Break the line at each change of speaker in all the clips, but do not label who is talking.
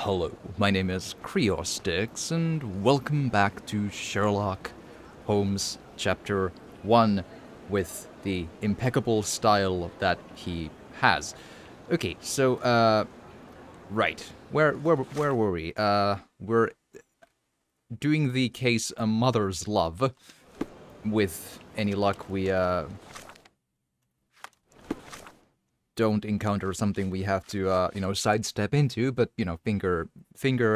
Hello, my name is Creostix, and welcome back to Sherlock Holmes Chapter 1 with the impeccable style that he has. Okay, so, right. Where were we? We're doing the case A Mother's Love. With any luck, we, don't encounter something we have to sidestep into, but finger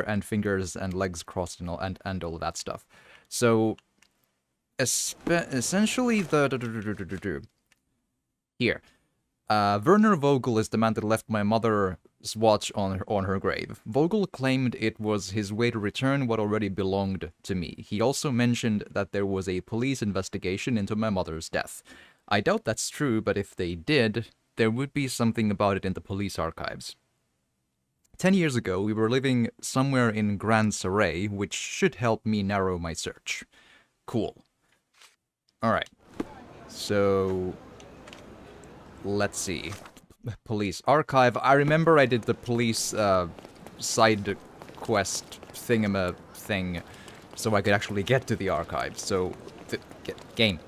and fingers and legs crossed and all that stuff. So essentially here, Werner Vogel is the man that left my mother's watch on her grave. Vogel claimed it was his way to return what already belonged to me. He also mentioned that there was a police investigation into my mother's death. I doubt that's true, but if they did, there would be something about it in the police archives. 10 years ago, we were living somewhere in Grand Saray, which should help me narrow my search. Cool. Alright. So, let's see. Police archive. I remember I did the police side quest thingama thing so I could actually get to the archive. So, game.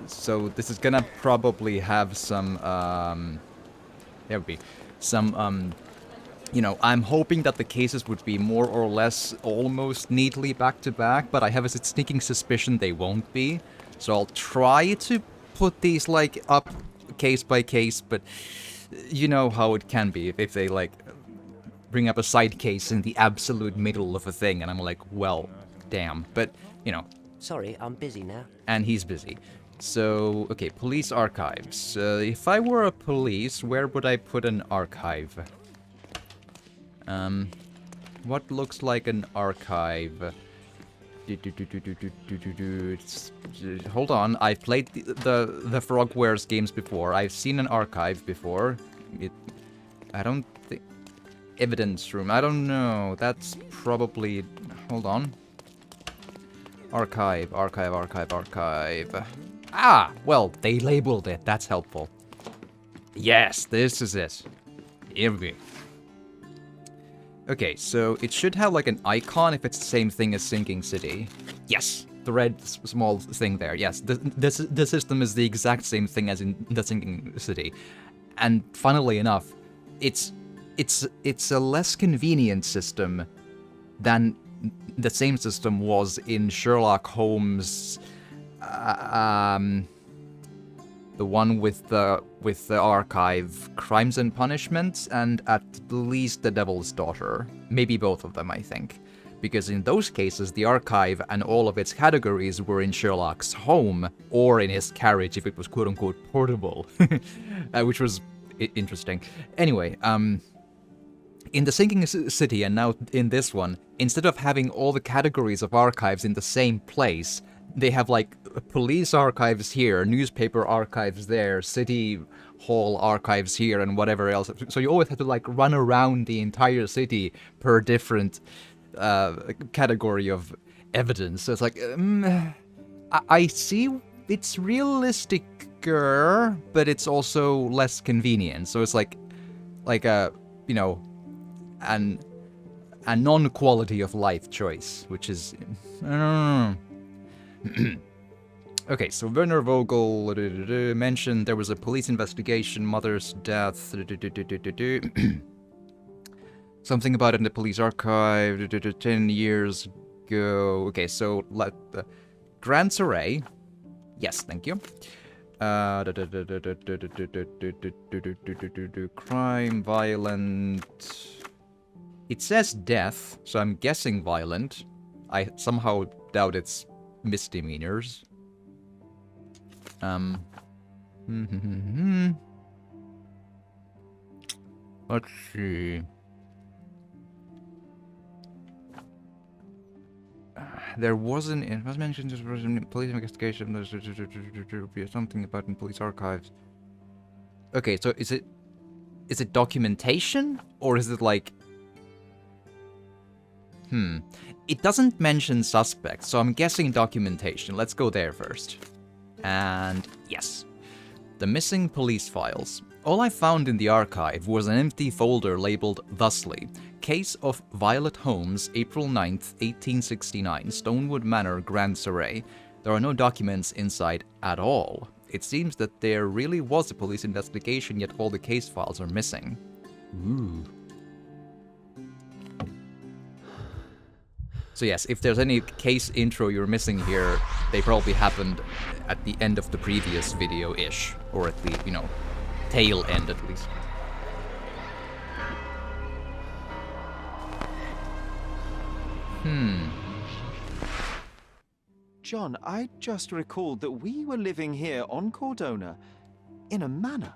So this is gonna probably have some, there would be some, I'm hoping that the cases would be more or less almost neatly back to back, but I have a sneaking suspicion they won't be. So I'll try to put these, like, up case by case, but you know how it can be if they, like, bring up a side case in the absolute middle of a thing, and I'm like, well, damn. But,
Sorry, I'm busy now.
and he's busy. So, okay, police archives. If I were a police, where would I put an archive? What looks like an archive? Hold on, I've played the Frogwares games before. I've seen an archive before. I don't think... Evidence room, I don't know. That's probably... Hold on. Archive. Ah, well, they labeled it. That's helpful. Yes, this is it. Here we go. Okay, so it should have like an icon if it's the same thing as Sinking City. Yes, the red small thing there. Yes, the system is the exact same thing as in the Sinking City. And funnily enough, it's a less convenient system than the same system was in Sherlock Holmes, the one with the archive, Crimes and Punishments, and at least The Devil's Daughter. Maybe both of them, I think. Because in those cases, the archive and all of its categories were in Sherlock's home, or in his carriage if it was quote-unquote portable. Which was interesting. Anyway, in the Sinking City, and now in this one, instead of having all the categories of archives in the same place, they have, like, police archives here, newspaper archives there, city hall archives here, and whatever else. So you always have to, like, run around the entire city per different category of evidence. So it's like, I see it's realisticer, but it's also less convenient. So it's like a, a non-quality of life choice, which is, I don't know. Okay, so Werner Vogel mentioned there was a police investigation, mother's death, something about it in the police archive, 10 years ago. Okay, so Grand Saray. Yes, thank you. Crime, violent. It says death, so I'm guessing violent. I somehow doubt it's misdemeanors. Let's see. There wasn't. It was mentioned there was a police investigation. There's something about in police archives. Okay, so is it documentation, or is it like? It doesn't mention suspects, so I'm guessing documentation. Let's go there first. And yes. The missing police files. All I found in the archive was an empty folder labeled thusly, Case of Violet Holmes, April 9th, 1869, Stonewood Manor, Grand Surrey. There are no documents inside at all. It seems that there really was a police investigation, yet all the case files are missing. Ooh. So yes, if there's any case intro you're missing here, they probably happened at the end of the previous video-ish. Or at the, tail end at least.
John, I just recalled that we were living here on Cordona in a manor.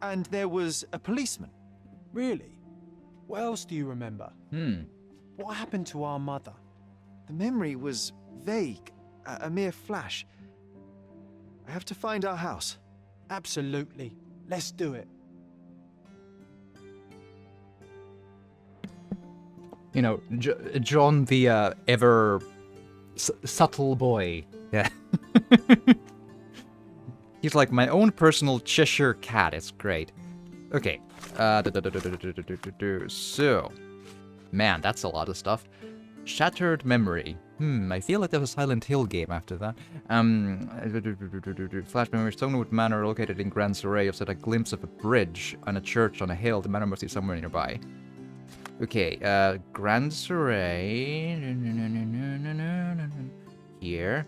And there was a policeman.
Really? What else do you remember? What happened to our mother?
The memory was vague, a mere flash. I have to find our house.
Absolutely. Let's do it.
John the ever subtle boy. Yeah. He's like my own personal Cheshire cat. It's great. Okay. So, man, that's a lot of stuff. Shattered memory. I feel like there was a Silent Hill game after that. Flash memory. Stonewood Manor, located in Grand Surrey, set a glimpse of a bridge and a church on a hill. The manor must be somewhere nearby. Okay, Grand Surrey. Here.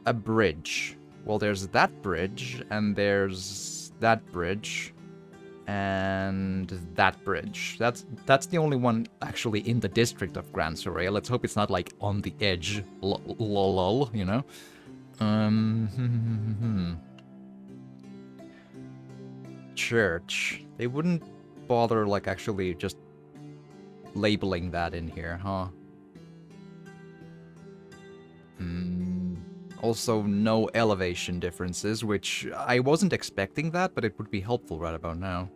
A bridge. Well, there's that bridge, and there's that bridge, and that bridge. That's the only one actually in the district of Grand Surrey. Let's hope it's not like on the edge, lol, Church. They wouldn't bother like actually just labeling that in here, huh? Also, no elevation differences, which I wasn't expecting that, but it would be helpful right about now.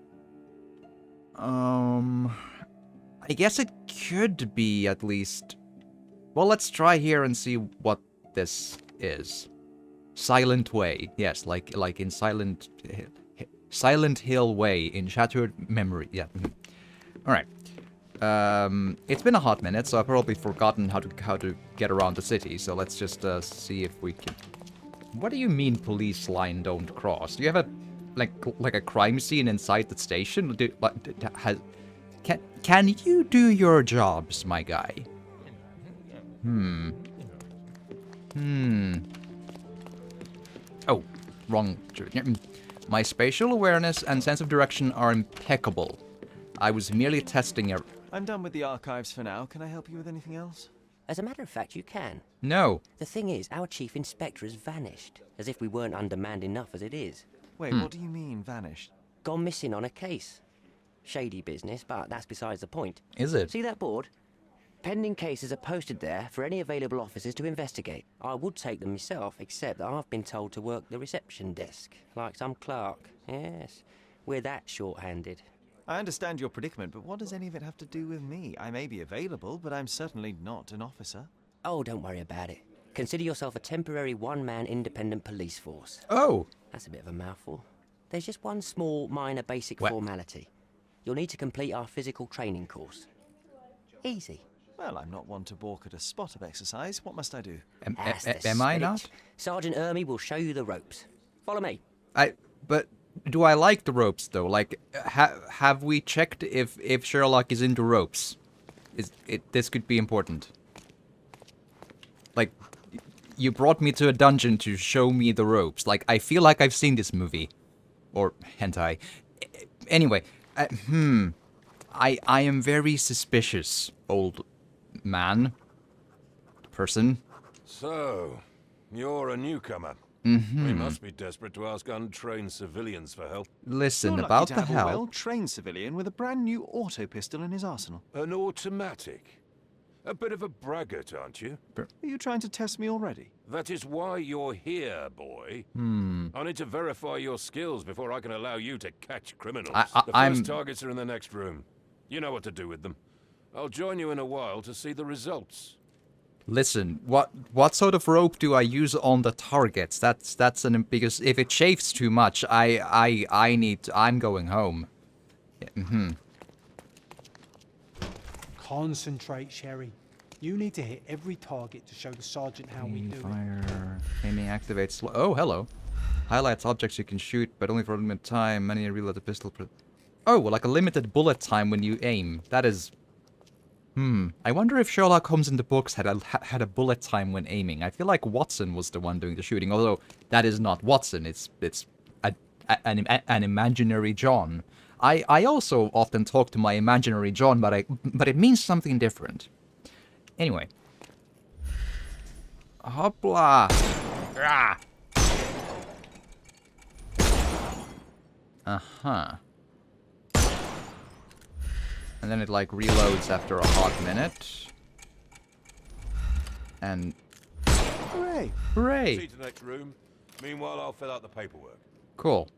I guess it could be at least... Well, let's try here and see what this is. Silent Way. Yes, like in Silent Hill Way in Shattered Memory. Yeah. Alright. It's been a hot minute, so I've probably forgotten how to get around the city. So let's just see if we can. What do you mean, police line don't cross? Do you have a like a crime scene inside the station? Can you do your jobs, my guy? Oh, wrong. My spatial awareness and sense of direction are impeccable. I was merely testing a...
I'm done with the archives for now. Can I help you with anything else?
As a matter of fact, you can.
No.
The thing is, our chief inspector has vanished, as if we weren't undermanned enough as it is.
Wait, what do you mean, vanished?
Gone missing on a case. Shady business, but that's besides the point.
Is it?
See that board? Pending cases are posted there for any available officers to investigate. I would take them myself, except that I've been told to work the reception desk, like some clerk. Yes, we're that short-handed.
I understand your predicament, but what does any of it have to do with me? I may be available, but I'm certainly not an officer.
Oh, don't worry about it. Consider yourself a temporary one-man independent police force.
Oh!
That's a bit of a mouthful. There's just one small, minor, basic formality. You'll need to complete our physical training course. Easy.
Well, I'm not one to balk at a spot of exercise. What must I do?
Am I not?
Sergeant Ermy will show you the ropes. Follow me.
But do I like the ropes though? Like, have we checked if Sherlock is into ropes? This could be important. Like, you brought me to a dungeon to show me the ropes. Like, I feel like I've seen this movie, or hentai. Anyway, I am very suspicious, old man, person.
So, you're a newcomer. We must be desperate to ask untrained civilians for help.
Listen,
You're
about
lucky to
the
have a
help.
well-trained civilian with a brand new auto pistol in his arsenal.
An automatic. A bit of a braggart, aren't you?
Are you trying to test me already?
That is why you're here, boy. I need to verify your skills before I can allow you to catch criminals. The first targets are in the next room. You know what to do with them. I'll join you in a while to see the results.
Listen, what sort of rope do I use on the targets? That's because if it chafes too much, I'm going home.
Concentrate, Sherry. You need to hit every target to show the sergeant how we do it.
Fire. Aiming activates. Oh, hello. Highlights objects you can shoot, but only for a limited time. Many reload the pistol. Oh, well, like a limited bullet time when you aim. That is. I wonder if Sherlock Holmes in the books had a bullet time when aiming. I feel like Watson was the one doing the shooting, although that is not Watson. It's an imaginary John. I also often talk to my imaginary John, but it means something different. Anyway. Hopla! Ah. Uh-huh. And then it, like, reloads after a hot minute. And...
Hooray!
Hooray!
See to the next room. Meanwhile, I'll fill out the paperwork.
Cool.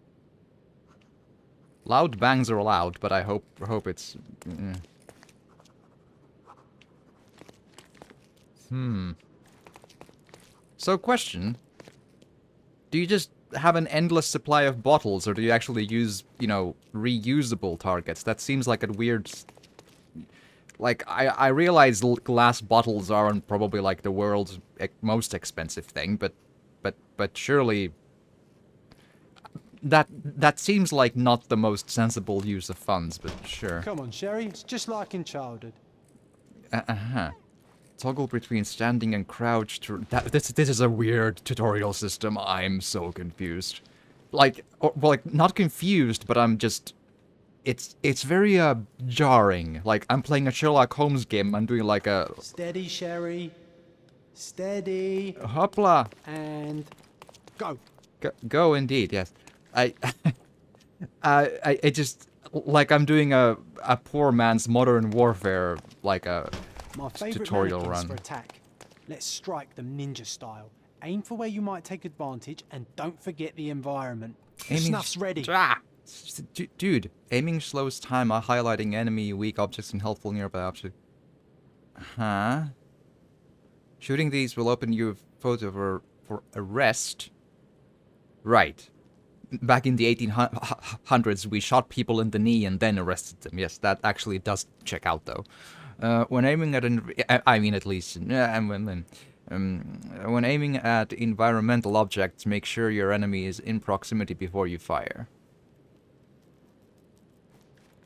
Loud bangs are allowed, but I hope it's... So, question. Do you just have an endless supply of bottles, or do you actually use, you know, reusable targets? That seems like a weird... Like, I realize glass bottles aren't probably, like, the world's most expensive thing, but surely... That seems like not the most sensible use of funds, but sure.
Come on, Sherry. It's just like in childhood.
Uh-huh. Toggle between standing and crouch to... This is a weird tutorial system. I'm so confused. Like, not confused, but I'm just... It's very, jarring. Like, I'm playing a Sherlock Holmes game, I'm doing like a...
Steady, Sherry. Steady.
Hopla!
And... go.
Go indeed, yes. I just... Like, I'm doing a poor man's Modern Warfare, like a...
My favorite
tutorial
mannequins
run.
for attack. Let's strike them ninja style. Aim for where you might take advantage, and don't forget the environment. Snuff's ready.
Dude, aiming slows time, highlighting enemy, weak objects, and helpful nearby objects. Huh? Shooting these will open you a photo for arrest. Right. Back in the 1800s, we shot people in the knee and then arrested them. Yes, that actually does check out, though. When aiming at when aiming at environmental objects, make sure your enemy is in proximity before you fire.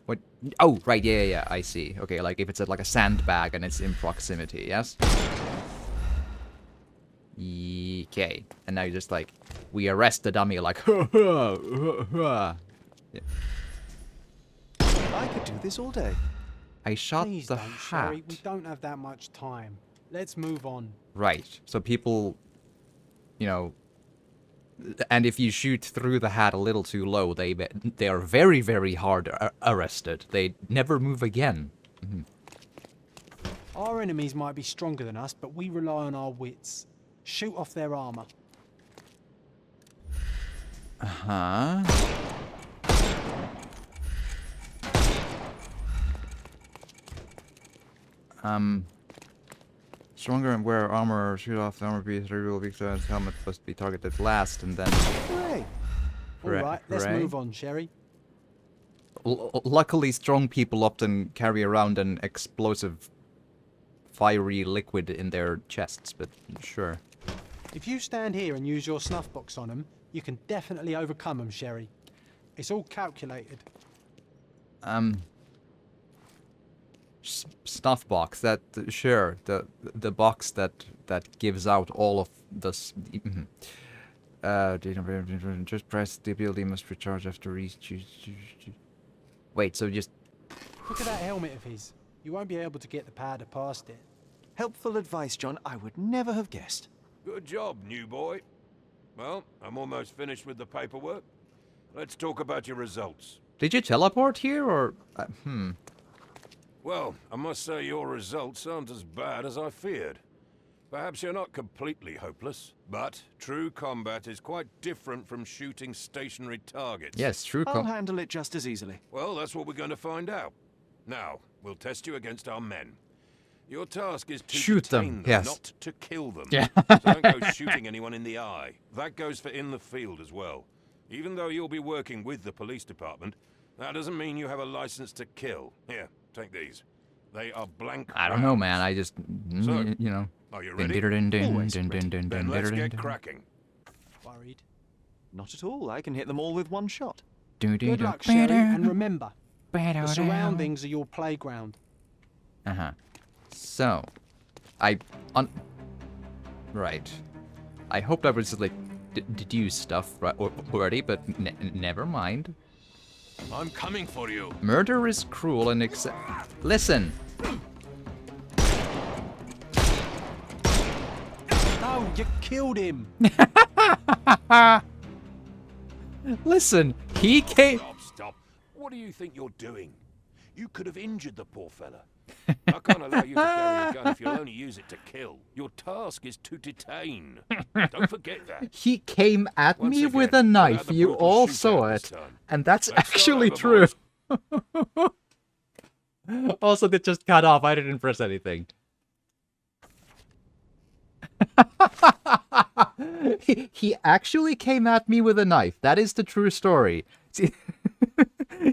What? Oh, right, yeah, I see. Okay, like if it's at like a sandbag and it's in proximity, yes? Okay, and now you're just like, we arrest the dummy, like, ha ha, ha ha. Yeah.
I could do this all day.
I shot
Please
the
don't,
hat.
Sherry. We don't have that much time. Let's move on.
Right. So people, you know, and if you shoot through the hat a little too low, they are very, very hard arrested. They never move again.
Our enemies might be stronger than us, but we rely on our wits. Shoot off their armor.
Uh-huh. Stronger and wear armor, shoot off the armor piece, reveal weak sides, helmet must be targeted last, and then...
Hooray!
Alright, let's move on, Sherry.
Luckily, strong people often carry around an explosive, fiery liquid in their chests, but sure.
If you stand here and use your snuff box on them, you can definitely overcome them, Sherry. It's all calculated.
Snuff box, that, sure, the box that gives out all of this. Just press the ability must recharge after each. Wait, so just...
Look at that helmet of his. You won't be able to get the powder past it.
Helpful advice, John. I would never have guessed.
Good job, new boy. Well, I'm almost finished with the paperwork. Let's talk about your results.
Did you teleport here, or...
Well, I must say your results aren't as bad as I feared. Perhaps you're not completely hopeless, but true combat is quite different from shooting stationary targets.
Yes, true
I'll handle it just as easily.
Well, that's what we're going to find out. Now, we'll test you against our men. Your task is to
shoot
detain
them, yes.
not to kill them.
Yeah.
So don't go shooting anyone in the eye. That goes for in the field as well. Even though you'll be working with the police department, that doesn't mean you have a license to kill. Here, take these. They are blank.
I don't know, man. I just,
So,
you know.
Are you ready? Then let's get cracking.
Worried.
Not at all. I can hit them all with one shot.
Good luck, Sherry, and remember, the surroundings are your playground.
Uh-huh. So, right. I hoped I would just, like, deduce stuff already, but never mind.
I'm coming for you.
Murder is cruel and Listen!
No, you killed him!
Listen, he came...
Stop. What do you think you're doing? You could have injured the poor fella. I can't allow you to carry a gun if you'll only use it to kill. Your task is to detain. Don't forget that.
He came at
Once
me
again,
with a knife.
the
You
brutal
all
shootout
saw
this
it.
time.
And that's
Let's start
actually
over,
true.
boys.
Also, it just cut off. I didn't press anything. He actually came at me with a knife. That is the true story. See,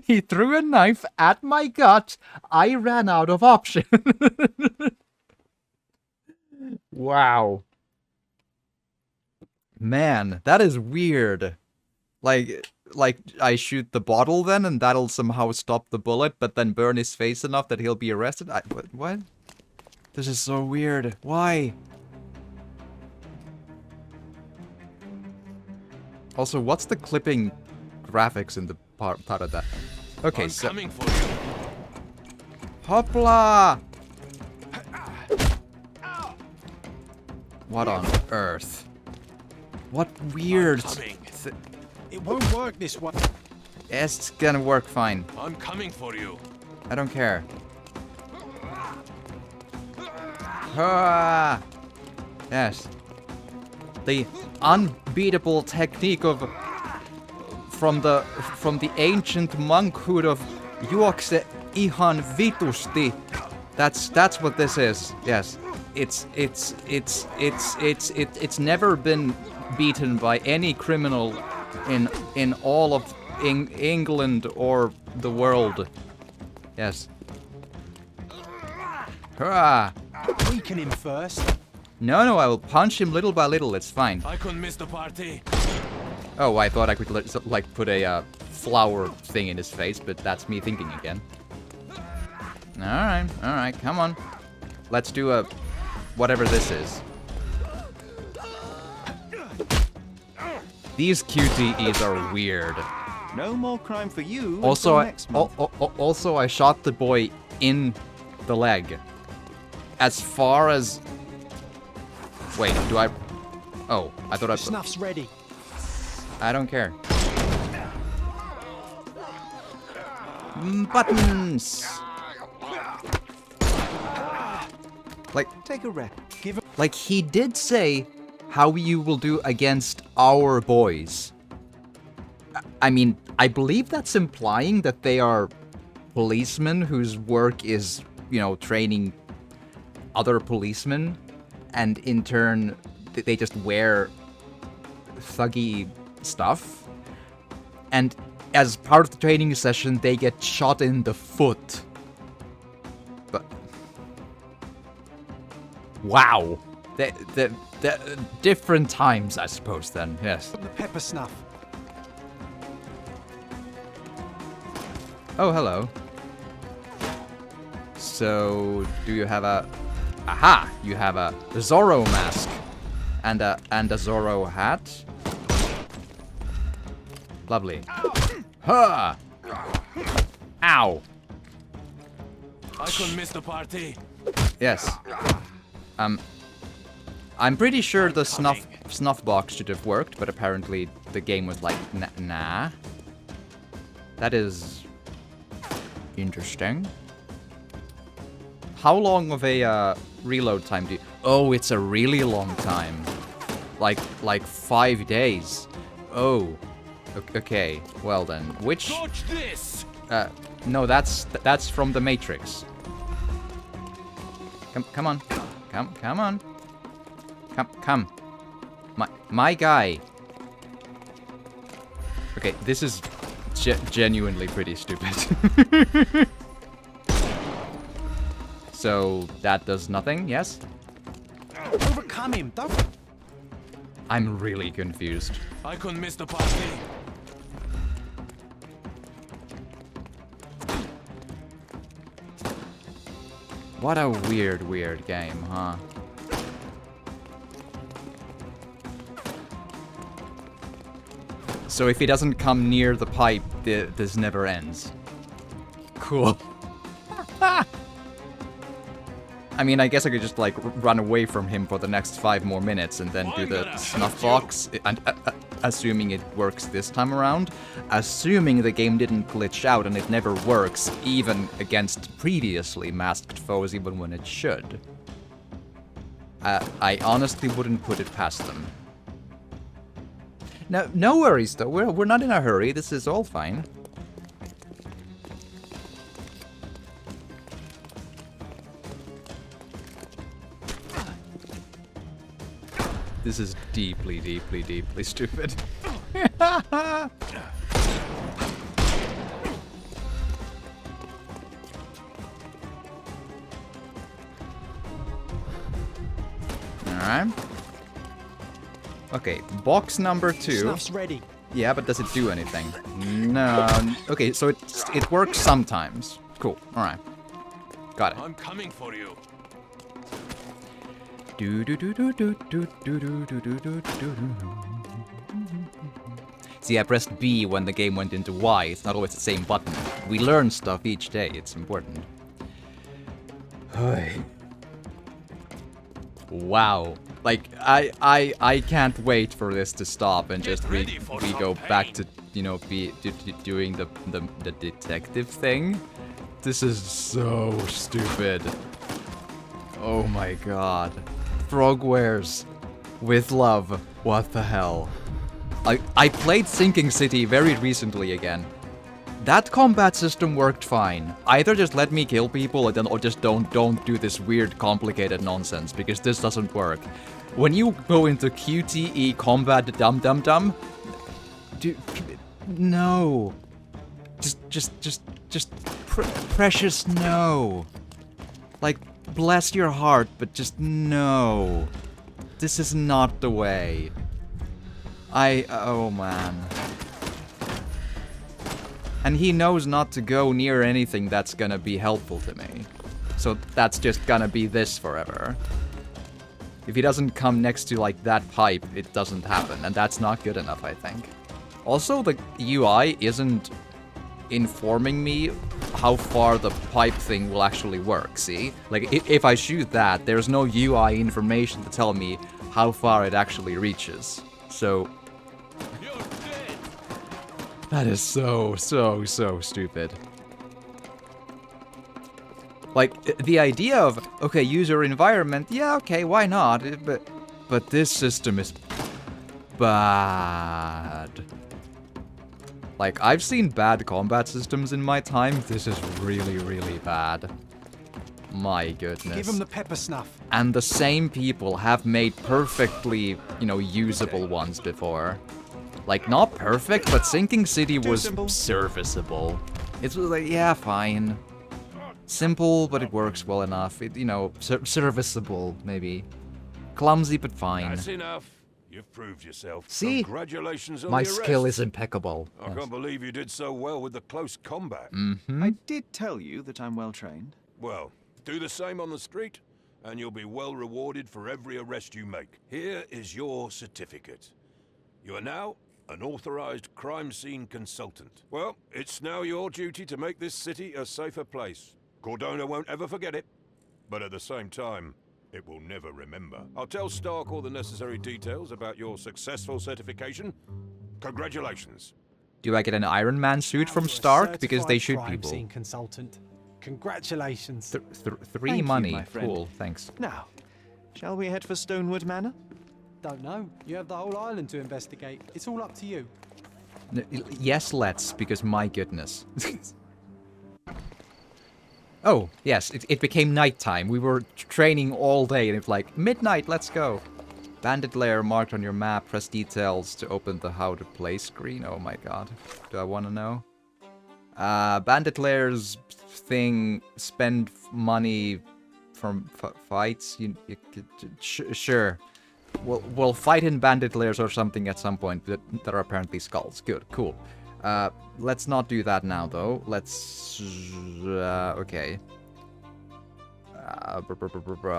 he threw a knife at my gut. I ran out of options. Wow. Man, that is weird. Like I shoot the bottle then, and that'll somehow stop the bullet, but then burn his face enough that he'll be arrested? What? This is so weird. Why? Also, what's the clipping graphics in the part of that? Okay,
I'm
so...
coming for you.
Hopla! What on earth? What weird...
It won't work this way.
It's gonna work fine.
I'm coming for you.
I don't care. Ah! Yes. The unbeatable technique of from the ancient monkhood of juokse ihan vitusti. That's what this is. Yes. It's never been beaten by any criminal in all of England or the world. Yes. Hurrah!
Weaken him first.
No, I will punch him little by little. It's fine.
I couldn't miss the party.
Oh, I thought I could like put a flower thing in his face, but that's me thinking again. All right, come on. Let's do a whatever this is. These QTEs are weird.
No more crime for you.
Also,
until next month.
also I shot the boy in the leg. As far as... Wait, do I... Oh, I thought I...
Snuff's ready.
I don't care. Buttons! Like...
Take a rep. Give him...
Like, he did say how you will do against our boys. I mean, I believe that's implying that they are policemen whose work is, you know, training other policemen, and in turn, they just wear thuggy stuff. And as part of the training session, they get shot in the foot. But... Wow. The different times, I suppose, then, yes.
The pepper snuff.
Oh, hello. So, do you have a... Aha! You have a Zorro mask. And a Zorro hat. Lovely. Ha! Ow!
I couldn't miss the party.
Yes. I'm pretty sure the snuff box should have worked, but apparently the game was like, nah. That is... interesting. How long of a reload time do you... Oh, it's a really long time. Like 5 days. Oh. Okay, well then. Which...
Dodge this!
No, that's from the Matrix. Come on. Come on. Come. My guy. Okay, this is genuinely pretty stupid. So that does nothing, yes?
Overcome him, don't...
I'm really confused.
I couldn't miss the party.
What a weird, weird game, huh? So if he doesn't come near the pipe, this never ends. Cool. I mean, I guess I could just, like, run away from him for the next 5 more minutes and then do the snuff box, and assuming it works this time around. Assuming the game didn't glitch out and it never works, even against previously masked foes, even when it should. I honestly wouldn't put it past them. No worries, though. We're not in a hurry. This is all fine. This is deeply, deeply, deeply stupid. Alright. Okay, box number 2.
Snuff's ready.
Yeah, but does it do anything? No. Okay, so it works sometimes. Cool. Alright. Got it.
I'm coming for you.
See, I pressed B when the game went into Y. It's not always the same button. We learn stuff each day. It's important. Wow. Like, I can't wait for this to stop and just we go back to, you know, doing the detective thing. This is so stupid. Oh my god. Frogwares. With love. What the hell? I played Sinking City very recently again. That combat system worked fine. Either just let me kill people or just don't do this weird complicated nonsense, because this doesn't work. When you go into QTE combat dum, dude, no. Just precious no. Like, bless your heart, but just no. This is not the way. Oh man. And he knows not to go near anything that's gonna be helpful to me. So that's just gonna be this forever. If he doesn't come next to, like, that pipe, it doesn't happen, and that's not good enough, I think. Also, the UI isn't informing me how far the pipe thing will actually work, see? Like, if I shoot that, there's no UI information to tell me how far it actually reaches. So... that is so stupid. Like, the idea of, okay, use your environment, yeah, okay, why not? But this system is bad. Like, I've seen bad combat systems in my time. This is really, really bad. My goodness.
Give him the pepper snuff.
And the same people have made perfectly, you know, usable ones before. Like, not perfect, but Sinking City was serviceable. It was like, yeah, fine. Simple, but it works well enough. It, you know, serviceable, maybe. Clumsy, but fine.
That's enough. You've proved yourself.
See?
Congratulations on
My
the arrest.
skill is impeccable.
I
Yes.
can't believe you did so well with the close combat.
Mm-hmm.
I did tell you that I'm well trained.
Well, do the same on the street, and you'll be well rewarded for every arrest you make. Here is your certificate. You are now an authorized crime scene consultant. Well, it's now your duty to make this city a safer place. Cordona won't ever forget it, but at the same time, it will never remember. I'll tell Stark all the necessary details about your successful certification. Congratulations.
Do I get an Iron Man suit from Stark? Because they shoot
Crime
people.
scene consultant. Congratulations.
Three
Thank you,
money.
my friend.
Cool, thanks.
Now, shall we head for Stonewood Manor?
Don't know. You have the whole island to investigate. It's all up to you.
Yes, let's, because my goodness. Oh, yes, it became nighttime. We were training all day, and it's like, midnight, let's go. Bandit lair marked on your map. Press details to open the how to play screen. Oh my god. Do I want to know? Bandit lairs thing, spend money from fights. You could, sure. We'll fight in bandit lairs or something at some point that are apparently skulls. Good, cool. Let's not do that now, though. Let's... okay.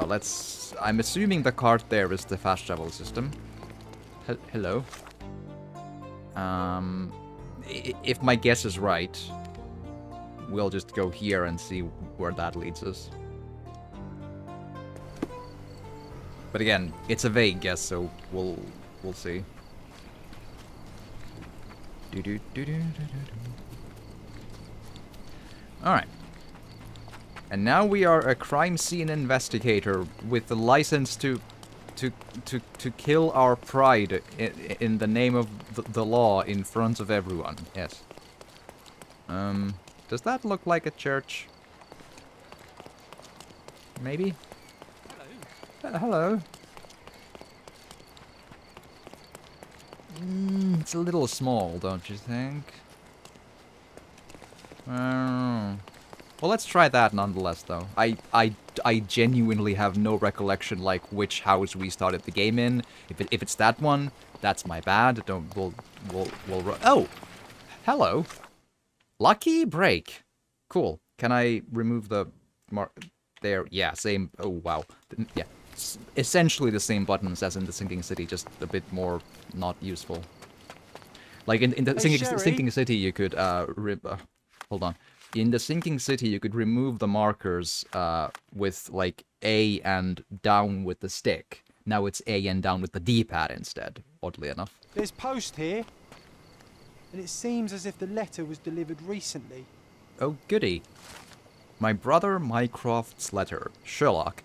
Let's... I'm assuming the cart there is the fast travel system. Hello. If my guess is right, we'll just go here and see where that leads us. But again, it's a vague guess, so we'll see. Alright. And now we are a crime scene investigator with the license to kill our pride in the name of the law in front of everyone. Yes. Does that look like a church? Maybe? Hello. It's a little small, don't you think? Well, let's try that nonetheless, though. I genuinely have no recollection, like, which house we started the game in. If it's that one, that's my bad. We'll oh! Hello! Lucky break! Cool. Can I remove the there? Yeah, same. Oh, wow. Yeah. Essentially the same buttons as in the Sinking City, just a bit more not useful. Like in the Sinking City, you could hold on. In the Sinking City, you could remove the markers with like A and down with the stick. Now it's A and down with the D-pad instead. Oddly enough.
There's post here, and it seems as if the letter was delivered recently.
Oh goody! My brother Mycroft's letter, Sherlock.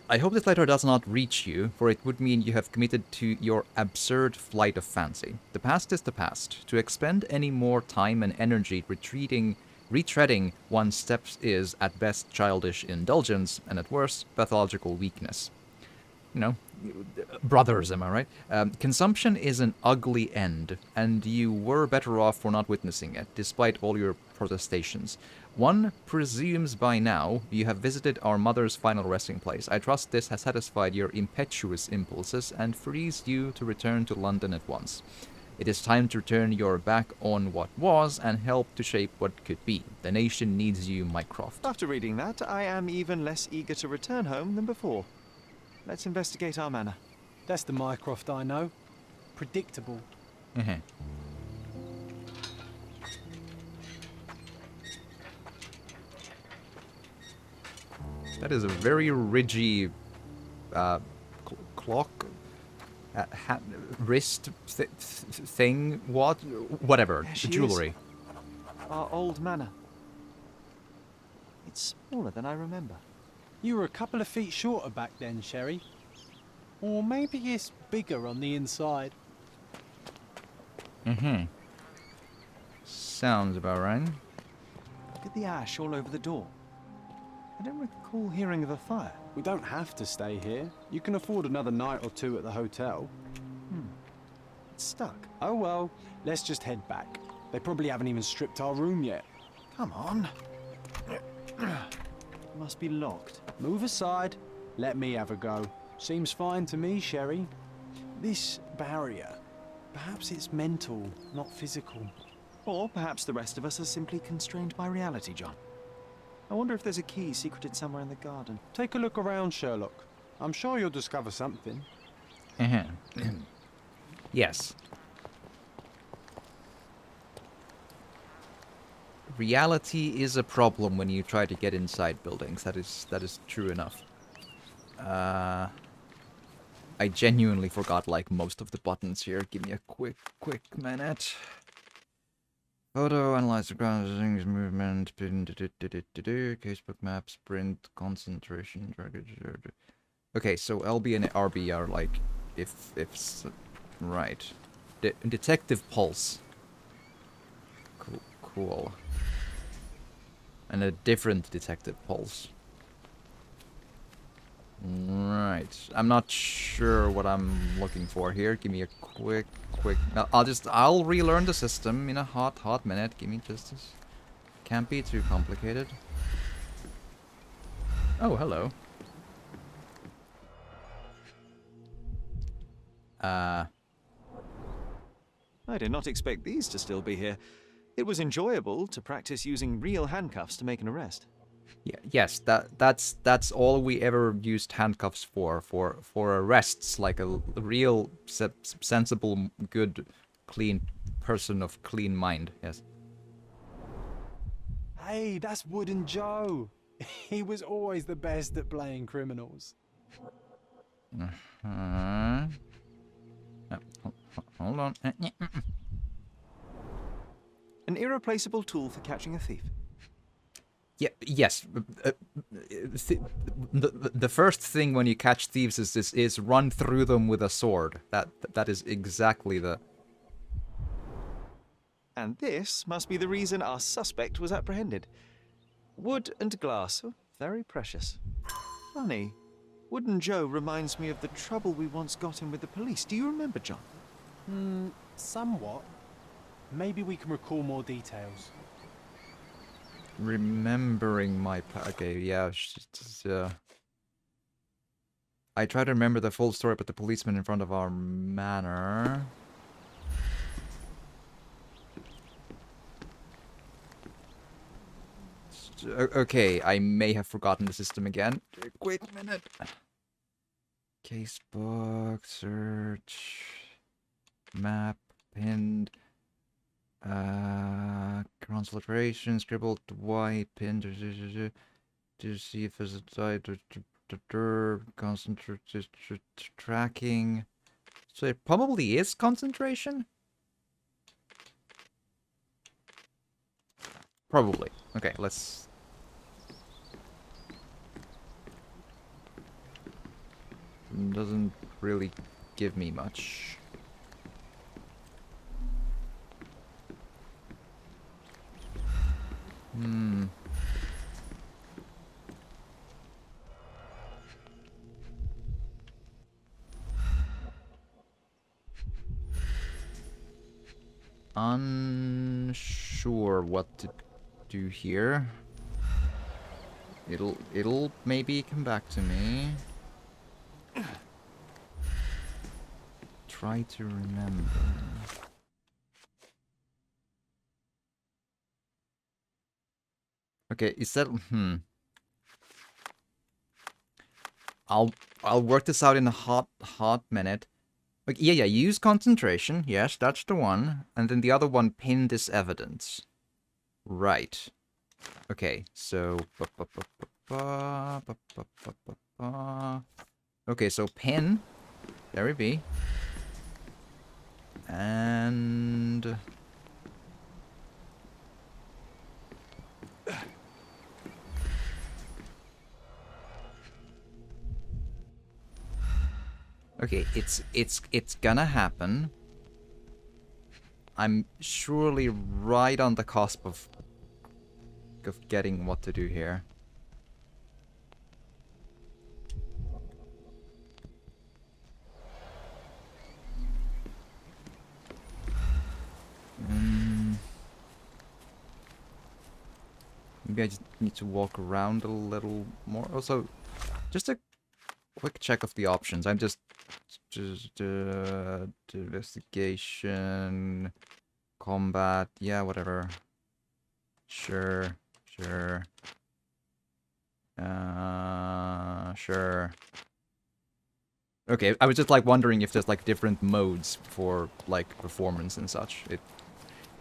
I hope this letter does not reach you, for it would mean you have committed to your absurd flight of fancy. The past is the past. To expend any more time and energy retreading one's steps is, at best, childish indulgence, and at worst, pathological weakness. You know, brothers, am I right? Consumption is an ugly end, and you were better off for not witnessing it, despite all your protestations. One presumes by now you have visited our mother's final resting place. I trust this has satisfied your impetuous impulses and frees you to return to London at once. It is time to turn your back on what was and help to shape what could be. The nation needs you, Mycroft.
After reading that, I am even less eager to return home than before. Let's investigate our manor.
That's the Mycroft I know. Predictable.
That is a very ridgy clock, wrist thing. Whatever. Jewelry.
Is. Our old manor. It's smaller than I remember.
You were a couple of feet shorter back then, Sherry. Or maybe it's bigger on the inside.
Sounds about right.
Look at the ash all over the door. I don't recall hearing of a fire.
We don't have to stay here. You can afford another night or two at the hotel.
It's stuck.
Oh well, let's just head back. They probably haven't even stripped our room yet.
Come on. Must be locked.
Move aside. Let me have a go. Seems fine to me, Sherry. This barrier, perhaps it's mental, not physical.
Or perhaps the rest of us are simply constrained by reality, John. I wonder if there's a key secreted somewhere in the garden.
Take a look around, Sherlock. I'm sure you'll discover something.
Yes. Reality is a problem when you try to get inside buildings. That is true enough. I genuinely forgot like most of the buttons here. Give me a quick minute. Photo, analyze the ground, things, movement, casebook map, sprint, concentration, target. Okay, so LB and RB are like, if right. Detective pulse. Cool. And a different detective pulse. Right. I'm not sure what I'm looking for here. Give me a quick. I'll relearn the system in a hot minute. Give me just this. Can't be too complicated. Oh, hello.
I did not expect these to still be here. It was enjoyable to practice using real handcuffs to make an arrest.
Yeah, yes, that's all we ever used handcuffs for arrests, like a real sensible, good, clean person of clean mind. Yes.
Hey, that's Wooden Joe. He was always the best at playing criminals.
Uh-huh. Hold on.
An irreplaceable tool for catching a thief.
Yeah. Yes. The first thing when you catch thieves is run through them with a sword. That is exactly the.
And this must be the reason our suspect was apprehended. Wood and glass, oh, very precious. Funny, Wooden Joe reminds me of the trouble we once got in with the police. Do you remember, John?
Somewhat. Maybe we can recall more details.
Remembering my okay, yeah. I try to remember the full story about the policeman in front of our manor. Okay, I may have forgotten the system again. Wait a minute. Casebook, search, map, pinned, concentration, scribbled white, pinned, to see if there's a side, concentrate, tracking. So it probably is concentration? Probably. Okay, let's... Doesn't really give me much. Unsure what to do here. It'll maybe come back to me. Try to remember. Okay, is that I'll work this out in a hot minute. Like, yeah, use concentration. Yes, that's the one. And then the other one, pin this evidence. Right. Okay, so... Okay, so pin. There we be. And... Okay, it's gonna happen. I'm surely right on the cusp of getting what to do here. Maybe I just need to walk around a little more. Also, just a quick check of the options. I'm just investigation, combat, yeah, whatever. Sure. Sure. Okay, I was just like wondering if there's like different modes for like performance and such.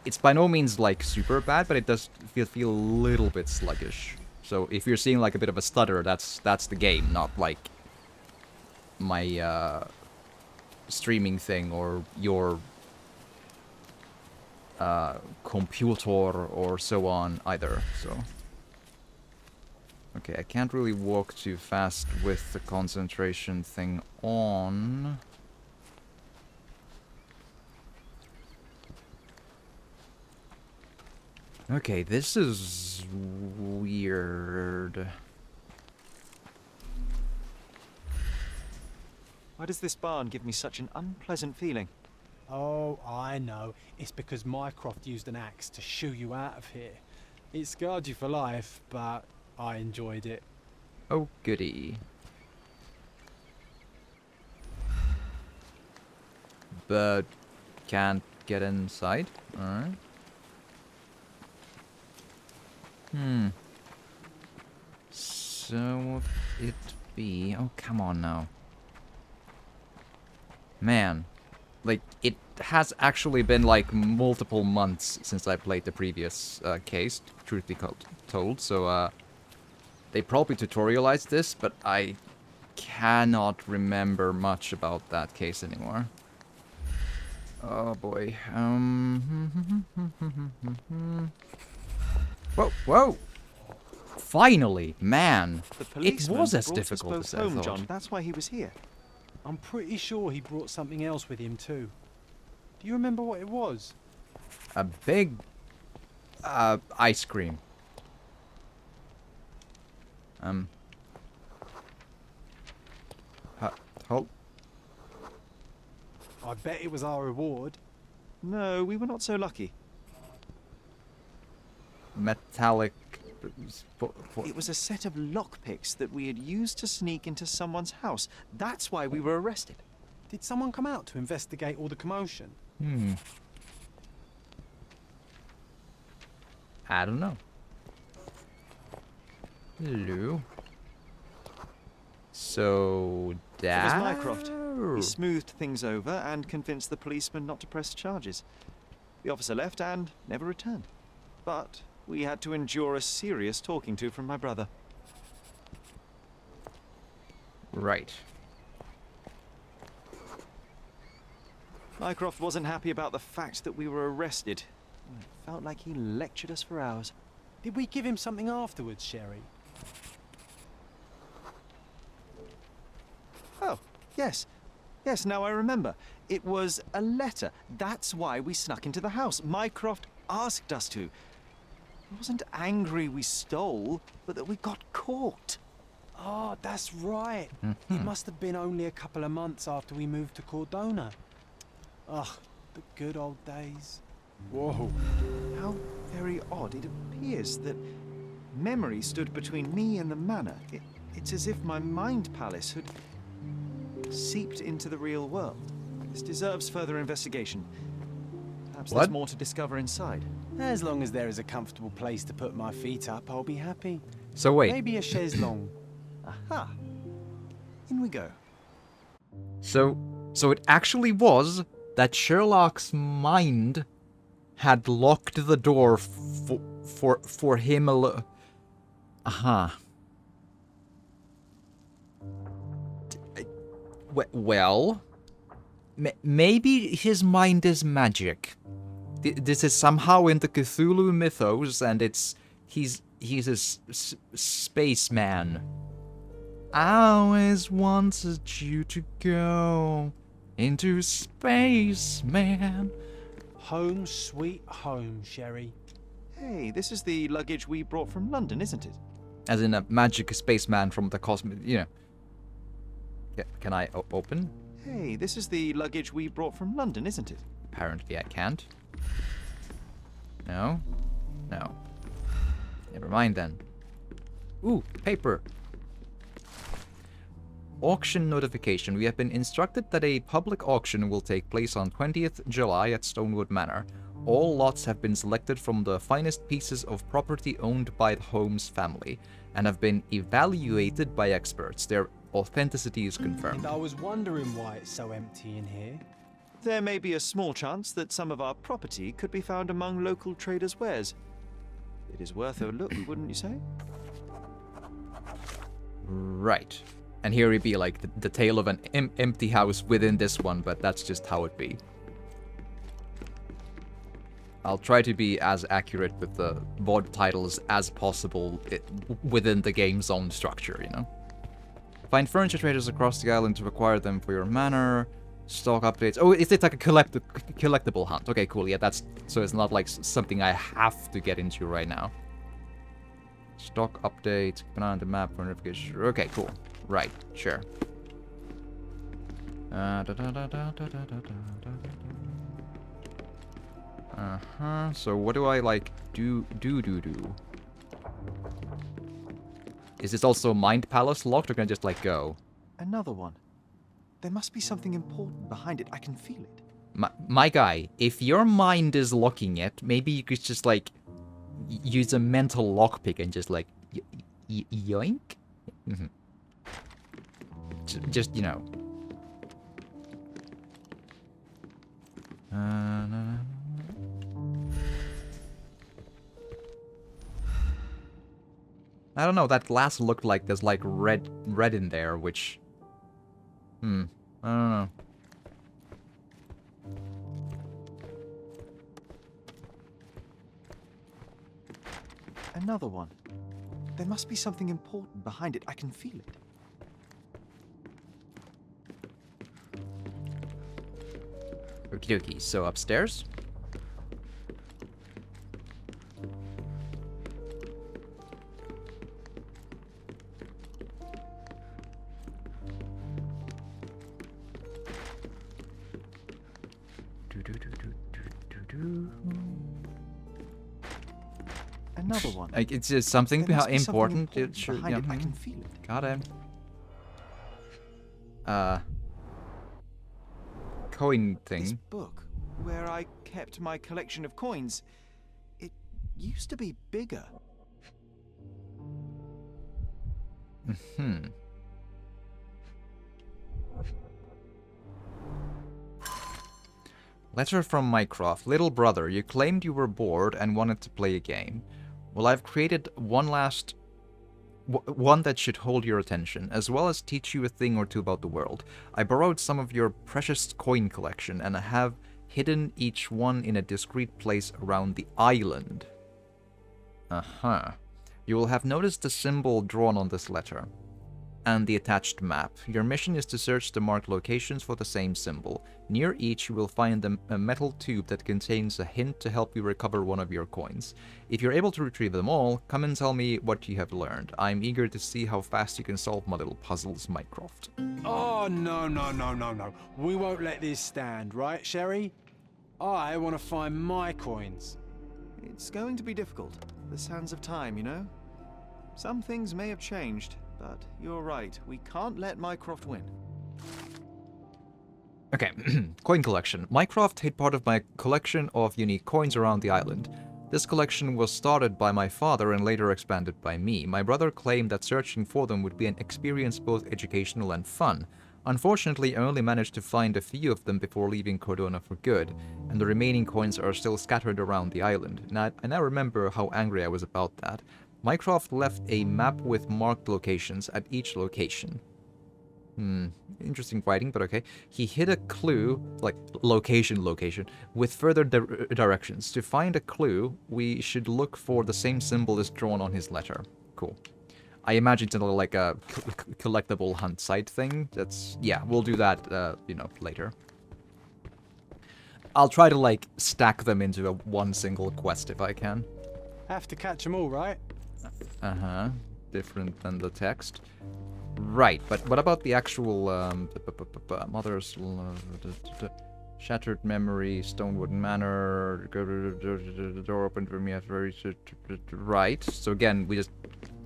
It's by no means like super bad, but it does feel a little bit sluggish. So if you're seeing like a bit of a stutter, that's the game, not like my streaming thing or your computer or so on either. So okay, I can't really walk too fast with the concentration thing on. Okay, this is weird.
Why does this barn give me such an unpleasant feeling?
Oh, I know. It's because Mycroft used an axe to shoo you out of here. It scarred you for life, but I enjoyed it.
Oh, goody. but can't get inside. Alright. So would it be... Oh, come on now. Man. Like, it has actually been, like, multiple months since I played the previous case, truth be told, so, they probably tutorialized this, but I cannot remember much about that case anymore. Oh, boy. Whoa, whoa! Finally! Man! It was as difficult as I thought.
John. That's why he was here.
I'm pretty sure he brought something else with him too. Do you remember what it was?
A big... ice cream. Hold.
I bet it was our reward.
No, we were not so lucky.
Metallic...
It was a set of lockpicks that we had used to sneak into someone's house. That's why we were arrested.
Did someone come out to investigate all the commotion?
I don't know. Hello. So... that...
It was Mycroft. He smoothed things over and convinced the policeman not to press charges. The officer left and never returned. But we had to endure a serious talking to from my brother.
Right.
Mycroft wasn't happy about the fact that we were arrested. It felt like he lectured us for hours.
Did we give him something afterwards, Sherry?
Oh, yes. Yes, now I remember. It was a letter. That's why we snuck into the house. Mycroft asked us to. He wasn't angry we stole, but that we got caught.
Oh, that's right. It must have been only a couple of months after we moved to Cordona. Ugh, the good old days. Whoa.
How very odd. It appears that memory stood between me and the manor. It's as if my mind palace had seeped into the real world. This deserves further investigation. Perhaps there's more to discover inside.
As long as there is a comfortable place to put my feet up, I'll be happy.
So wait.
Maybe a chaise longue.
Aha. In we go.
So it actually was that Sherlock's mind had locked the door for him alone. Aha. Well, maybe his mind is magic. This is somehow in the Cthulhu mythos, and he's a spaceman. I always wanted you to go into space, man.
Home sweet home, Sherry.
Hey, this is the luggage we brought from London, isn't it?
As in a magic spaceman from the cosmic, you know. Can I open?
Hey, this is the luggage we brought from London, isn't it?
Apparently I can't. No. No. Never mind then. Ooh, paper. Auction notification. We have been instructed that a public auction will take place on 20th July at Stonewood Manor. All lots have been selected from the finest pieces of property owned by the Holmes family and have been evaluated by experts. Their authenticity is confirmed.
I was wondering why it's so empty in here.
There may be a small chance that some of our property could be found among local traders' wares. It is worth a look, wouldn't you say?
Right. And here we be like the tale of an empty house within this one, but that's just how it be. I'll try to be as accurate with the VOD titles as possible within the game's own structure, you know? Find furniture traders across the island to acquire them for your manor. Stock updates. Oh, it's like a collectible hunt. Okay, cool. Yeah, that's... So it's not like something I have to get into right now. Stock updates. Keep an eye on the map for notification. Okay, cool. Right, sure. So what do I, like, do? Is this also Mind Palace locked, or can I just, like, go?
Another one. There must be something important behind it. I can feel it.
My guy, if your mind is locking it, maybe you could just, like, use a mental lockpick and just, like, yoink? Mm-hmm. Just, you know. I don't know, that glass looked like there's, like, red in there, which... I don't know.
Another one. There must be something important behind it. I can feel it.
Okie dokie, so upstairs?
Another one.
Like, it's just something important. It should,
behind it. I can feel it.
Got him. Coin thing.
This book, where I kept my collection of coins, it used to be bigger.
Letter from Mycroft. Little brother, you claimed you were bored and wanted to play a game. Well, I've created one that should hold your attention, as well as teach you a thing or two about the world. I borrowed some of your precious coin collection, and I have hidden each one in a discreet place around the island. You will have noticed the symbol drawn on this letter, and the attached map. Your mission is to search the marked locations for the same symbol. Near each, you will find a metal tube that contains a hint to help you recover one of your coins. If you're able to retrieve them all, come and tell me what you have learned. I'm eager to see how fast you can solve my little puzzles, Mycroft.
Oh, no. We won't let this stand, right, Sherry? I want to find my coins.
It's going to be difficult. The sands of time, you know? Some things may have changed, but you're right. We can't let Mycroft win.
Okay, coin collection. Mycroft hid part of my collection of unique coins around the island. This collection was started by my father and later expanded by me. My brother claimed that searching for them would be an experience both educational and fun. Unfortunately, I only managed to find a few of them before leaving Cordona for good, and the remaining coins are still scattered around the island. I now remember how angry I was about that. Mycroft left a map with marked locations at each location. Interesting writing, but okay. He hid a clue, like location, with further directions. To find a clue, we should look for the same symbol as drawn on his letter. Cool. I imagine it's like a collectible hunt site thing. That's, yeah, we'll do that, later. I'll try to, like, stack them into one single quest if I can.
Have to catch them all, right?
Different than the text. Right, but what about the actual, mother's... Shattered memory, Stonewood Manor, the door opened for me at very... Right, so again, we just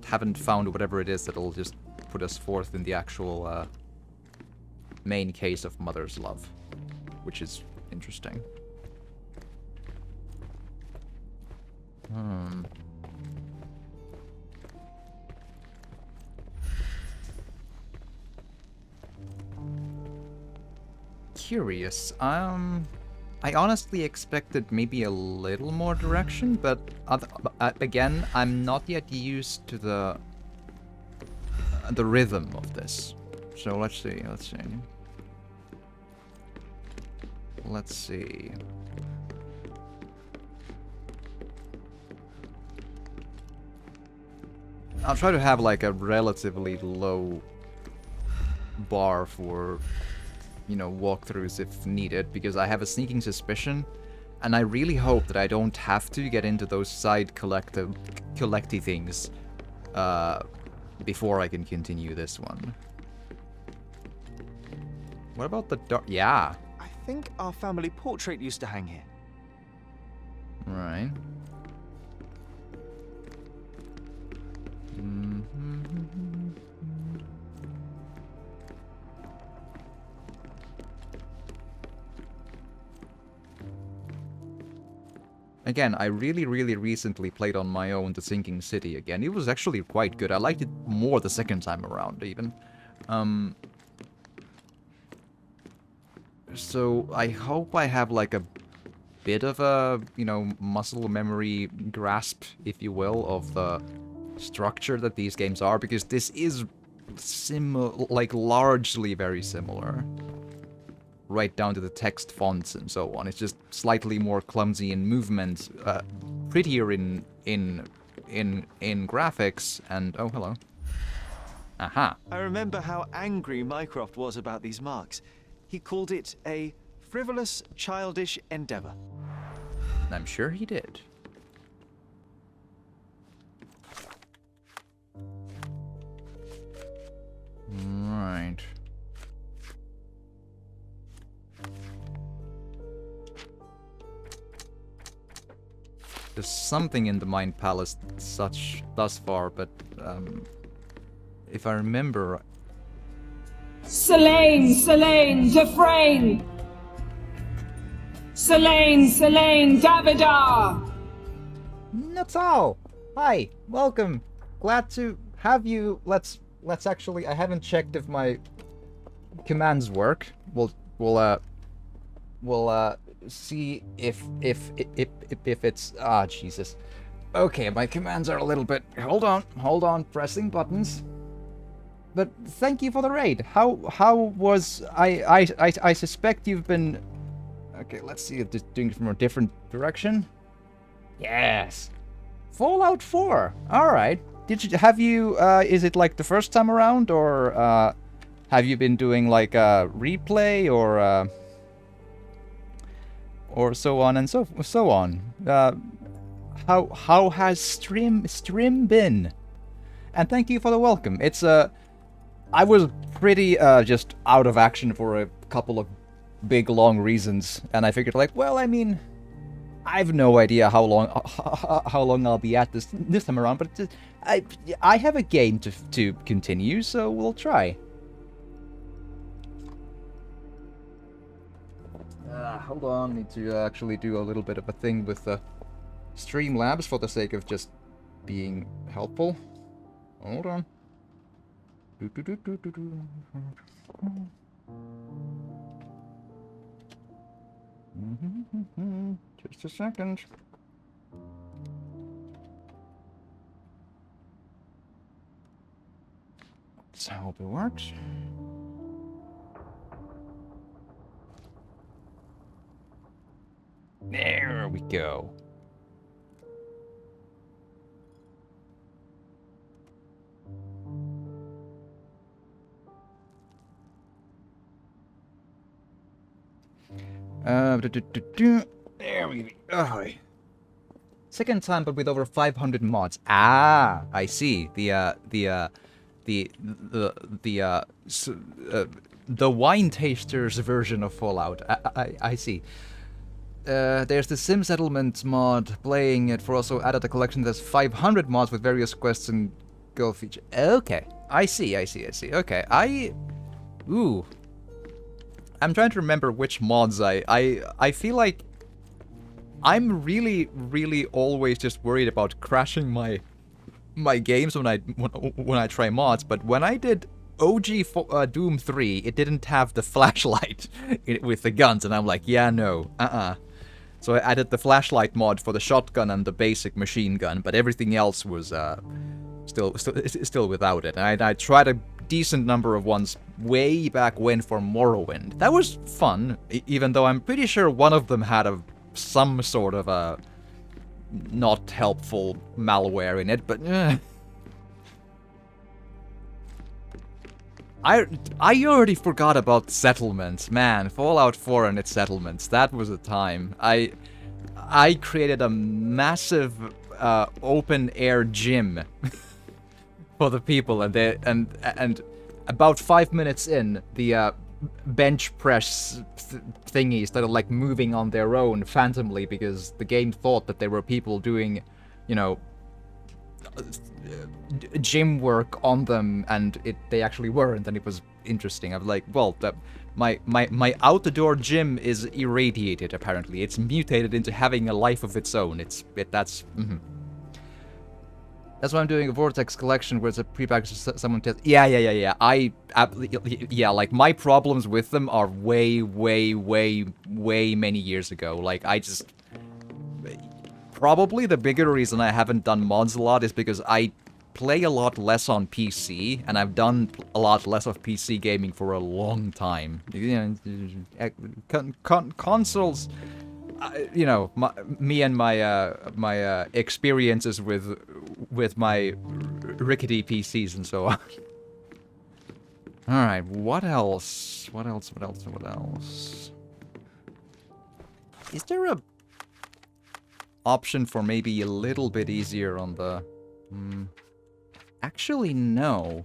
haven't found whatever it is that'll just put us forth in the actual, main case of mother's love, which is interesting. Curious. I honestly expected maybe a little more direction, but again, I'm not yet used to the rhythm of this. So let's see. I'll try to have like a relatively low bar for, walkthroughs if needed, because I have a sneaking suspicion, and I really hope that I don't have to get into those side collecty things before I can continue this one. What about the dark? Yeah.
I think our family portrait used to hang here.
Right. Again, I really recently played on my own The Sinking City again. It was actually quite good. I liked it more the second time around, even. So I hope I have like a bit of a, you know, muscle memory grasp, if you will, of the structure that these games are, because this is largely very similar. Right down to the text fonts and so on. It's just slightly more clumsy in movement, prettier in graphics, and oh, hello. Aha.
I remember how angry Mycroft was about these marks. He called it a frivolous, childish endeavor.
I'm sure he did. Right. There's something in the Mind Palace thus far, but if I remember...
Selene, Dufresne! Selene, Davidar!
Natal! Hi, welcome. Glad to have you. Let's actually... I haven't checked if my commands work. We'll see if it's... Ah, Jesus. Okay, my commands are a little bit... Hold on, pressing buttons. But thank you for the raid. How was... I suspect you've been... Okay, let's see if this doing it from a different direction. Yes. Fallout 4. Alright. Have you, is it like the first time around, or, have you been doing like a replay, or so on and so on? How has stream been? And thank you for the welcome. It's I was pretty just out of action for a couple of big long reasons, and I figured like, well, I mean, I have no idea how long I'll be at this time around, but I have a game to continue, so we'll try. Hold on, need to actually do a little bit of a thing with the Streamlabs for the sake of just being helpful. Hold on. Just a second. Let's hope it works. There we go. There we go. Oh, second time, but with over 500 mods. Ah, I see. The wine taster's version of Fallout. I see. There's the Sim Settlement mod. Playing it for also added a collection that's 500 mods with various quests and goal features. Okay, I see. Okay, ooh. I'm trying to remember which mods I feel like I'm really always just worried about crashing my games when I try mods, but when I did OG Doom 3, it didn't have the flashlight with the guns, and I'm like, yeah, no, So I added the flashlight mod for the shotgun and the basic machine gun, but everything else was still without it. And I tried a decent number of ones way back when for Morrowind. That was fun, even though I'm pretty sure one of them had some sort of a not helpful malware in it, but I already forgot about settlements, man. Fallout 4 and its settlements. That was a time. I created a massive open air gym for the people, and about 5 minutes in, the bench press thingies started like moving on their own phantomly because the game thought that there were people doing, you know, gym work on them, and they actually weren't, and it was interesting. I'm like, well, my outdoor gym is irradiated. Apparently, it's mutated into having a life of its own. That's. That's why I'm doing a Vortex collection where it's a prepackaged someone test. Yeah. Yeah, like, my problems with them are way many years ago. Like, I just... Probably the bigger reason I haven't done mods a lot is because I play a lot less on PC, and I've done a lot less of PC gaming for a long time. You know, consoles... you know, me and my experiences with my rickety PCs and so on. All right, what else? What else? Is there a option for maybe a little bit easier on the? Actually, no.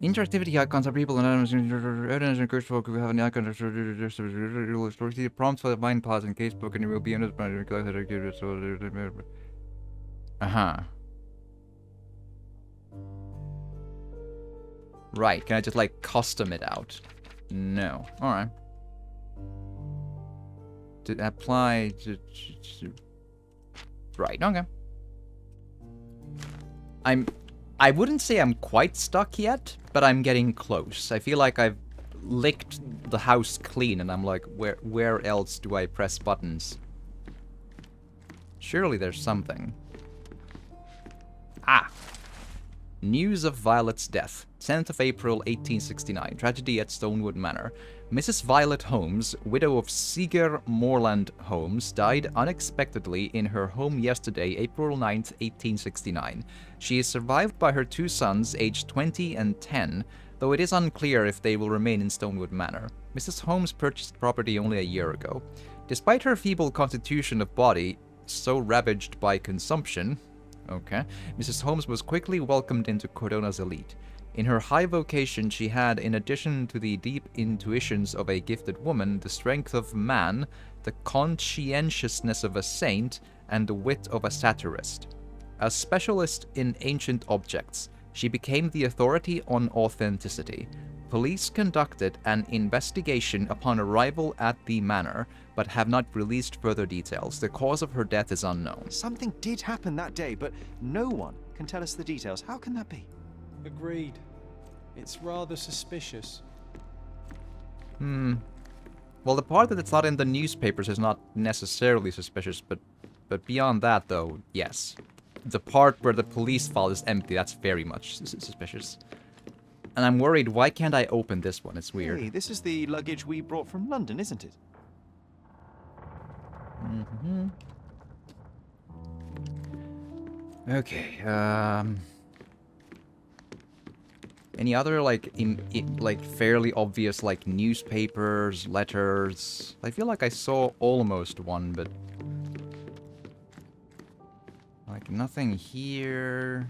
Interactivity icons are people and evidence encourage folk who have an icon to prompts for the mind pause in casebook, and it will be under the Right, can I just like custom it out? No. Alright. To apply to right, okay. I wouldn't say I'm quite stuck yet, but I'm getting close. I feel like I've licked the house clean, and I'm like, where else do I press buttons? Surely there's something. Ah! News of Violet's death. 10th of April, 1869. Tragedy at Stonewood Manor. Mrs. Violet Holmes, widow of Seeger Moreland Holmes, died unexpectedly in her home yesterday, April 9th, 1869. She is survived by her two sons, aged 20 and 10, though it is unclear if they will remain in Stonewood Manor. Mrs. Holmes purchased property only a year ago. Despite her feeble constitution of body, so ravaged by consumption, Mrs. Holmes was quickly welcomed into Cordona's elite. In her high vocation, she had, in addition to the deep intuitions of a gifted woman, the strength of man, the conscientiousness of a saint, and the wit of a satirist. A specialist in ancient objects, she became the authority on authenticity. Police conducted an investigation upon arrival at the manor, but have not released further details. The cause of her death is unknown.
Something did happen that day, but no one can tell us the details. How can that be?
Agreed. It's rather suspicious.
Well, the part that it's not in the newspapers is not necessarily suspicious, but beyond that, though, yes. The part where the police file is empty, that's very much suspicious. And I'm worried, why can't I open this one? It's weird.
Hey, this is the luggage we brought from London, isn't it?
Okay, any other, like, like, fairly obvious, like, newspapers, letters? I feel like I saw almost one, but... like, nothing here...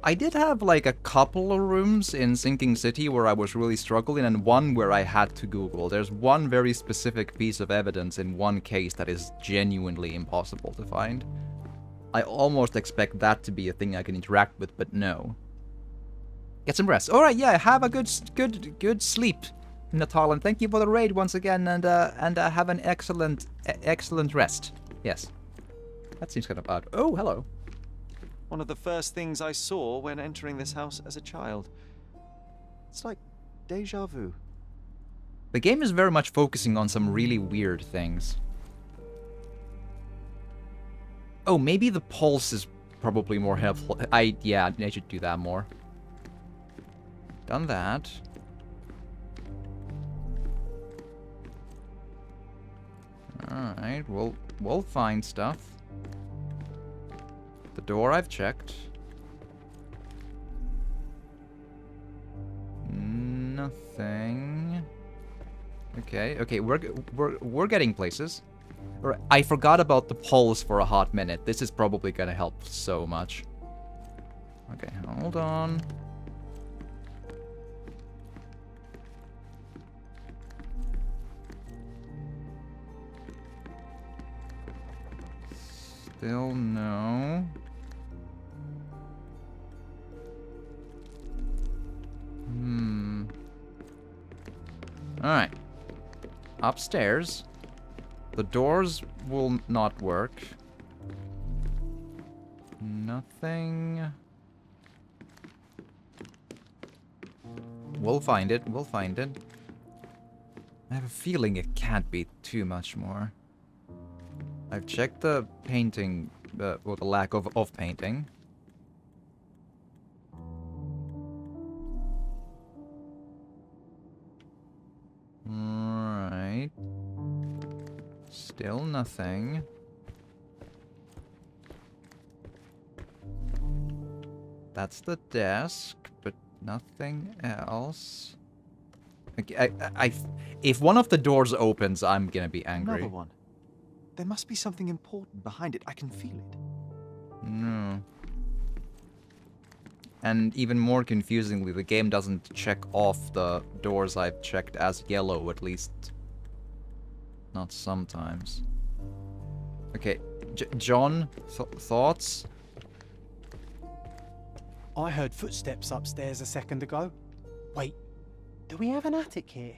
I did have, like, a couple of rooms in Sinking City where I was really struggling, and one where I had to Google. There's one very specific piece of evidence in one case that is genuinely impossible to find. I almost expect that to be a thing I can interact with, but no. Get some rest. Alright, yeah, have a good sleep, Natal, and thank you for the raid once again, and have an excellent rest. Yes. That seems kind of odd. Oh, hello.
One of the first things I saw when entering this house as a child. It's like déjà vu.
The game is very much focusing on some really weird things. Oh, maybe the pulse is probably more helpful. Yeah, I should do that more. Done that. Alright, we'll find stuff. The door I've checked. Nothing. Okay, we're getting places. I forgot about the pulse for a hot minute. This is probably gonna help so much. Okay, hold on. Still no. Alright. Upstairs. The doors will not work. Nothing. We'll find it. We'll find it. I have a feeling it can't be too much more. I've checked the painting, or the lack of painting. Alright. Still nothing. That's the desk, but nothing else. Okay, if one of the doors opens, I'm gonna be angry.
Another one. There must be something important behind it. I can feel it.
No. And even more confusingly, the game doesn't check off the doors I've checked as yellow, at least. Not sometimes. Okay, John, thoughts?
I heard footsteps upstairs a second ago. Wait, do we have an attic here?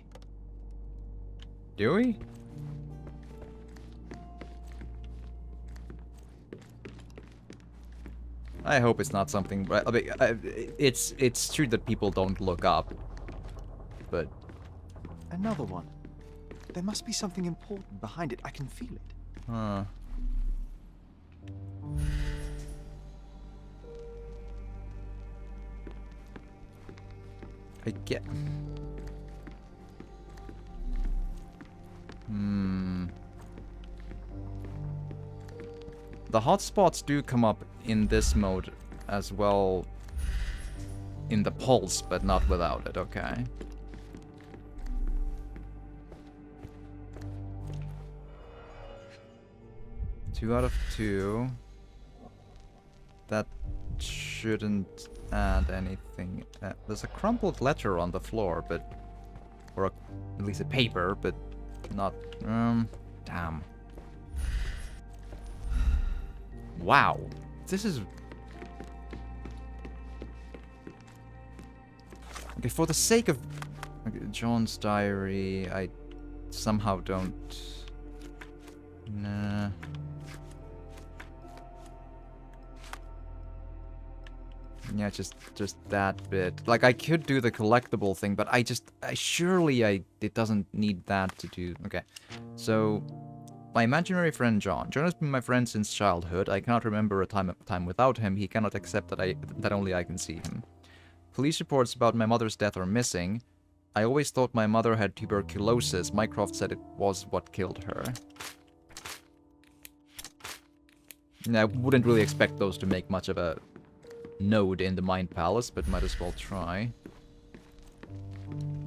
Do we? I hope it's not something. I mean, it's true that people don't look up, but
Another one. There must be something important behind it. I can feel it.
huh. I get. The hotspots do come up in this mode as well in the pulse, but not without it, okay. Two out of 2. That shouldn't add anything. There's a crumpled letter on the floor, but... Or at least a paper, but not... damn. Wow. This is... Okay, for the sake of... Okay, John's diary, I somehow don't... Nah... Yeah, just that bit. Like, I could do the collectible thing, but it doesn't need that to do. Okay, so my imaginary friend John. John has been my friend since childhood. I cannot remember a time without him. He cannot accept that only I can see him. Police reports about my mother's death are missing. I always thought my mother had tuberculosis. Mycroft said it was what killed her. I wouldn't really expect those to make much of a node in the Mind Palace, but might as well try.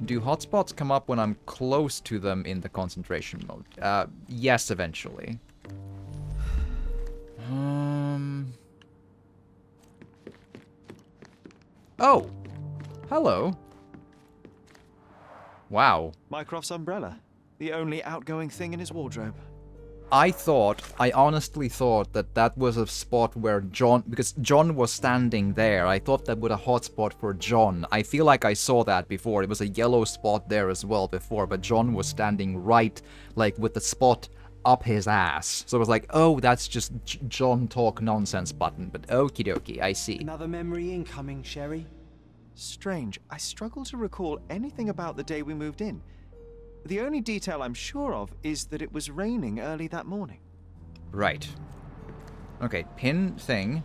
Do hotspots come up when I'm close to them in the concentration mode? Yes, eventually. Oh! Hello. Wow.
Mycroft's umbrella. The only outgoing thing in his wardrobe.
I honestly thought that was a spot where John, because John was standing there, I thought that was a hotspot for John. I feel like I saw that before. It was a yellow spot there as well before, but John was standing right, like, with the spot up his ass. So it was like, oh, that's just John talk nonsense button, but okie dokie, I see.
Another memory incoming, Sherry.
Strange. I struggle to recall anything about the day we moved in. The only detail I'm sure of is that it was raining early that morning.
Right. Okay, pin thing.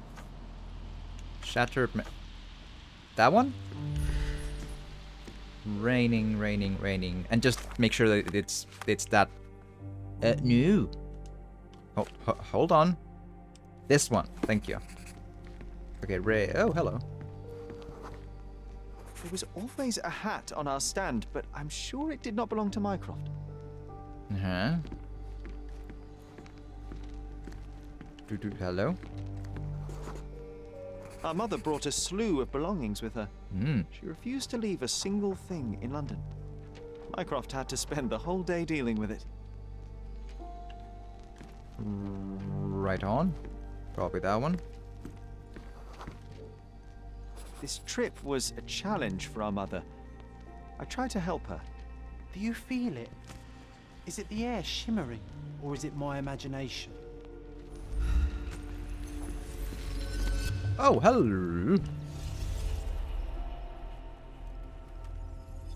Shattered... That one? Raining, raining, raining. And just make sure that it's that... no. Oh, hold on. This one. Thank you. Okay, Ray... Oh, hello.
There was always a hat on our stand, but I'm sure it did not belong to Mycroft.
Uh-huh. Hello?
Our mother brought a slew of belongings with her. She refused to leave a single thing in London. Mycroft had to spend the whole day dealing with it.
Right on. Probably that one.
This trip was a challenge for our mother. I tried to help her.
Do you feel it? Is it the air shimmering, or is it my imagination?
Oh, hello.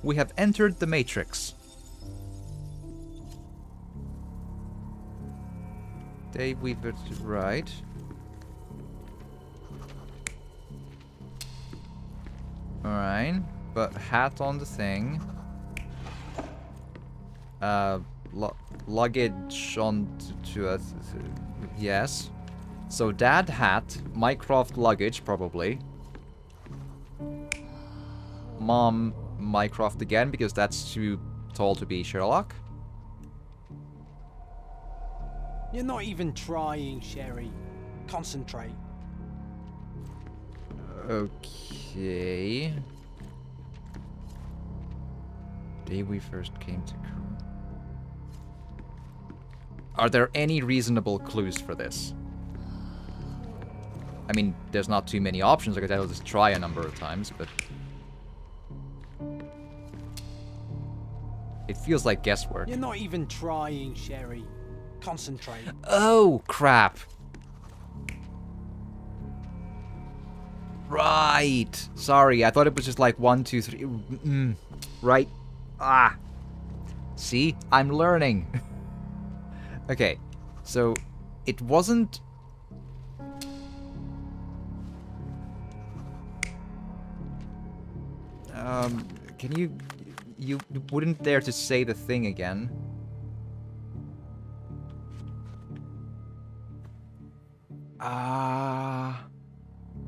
We have entered the Matrix. Dave Weaver, right. Alright, but hat on the thing. Luggage on to us. Yes. So dad hat, Mycroft luggage probably. Mom Mycroft again because that's too tall to be Sherlock.
You're not even trying, Sherry. Concentrate.
Okay. Day we first came to crew. Are there any reasonable clues for this? I mean, there's not too many options. I could tell just try a number of times, but it feels like guesswork.
You're not even trying, Sherry. Concentrate.
Oh, crap. Right. Sorry, I thought it was just like 1, 2, 3. Right. Ah. See? I'm learning. Okay. So, it wasn't... can you... You wouldn't dare to say the thing again.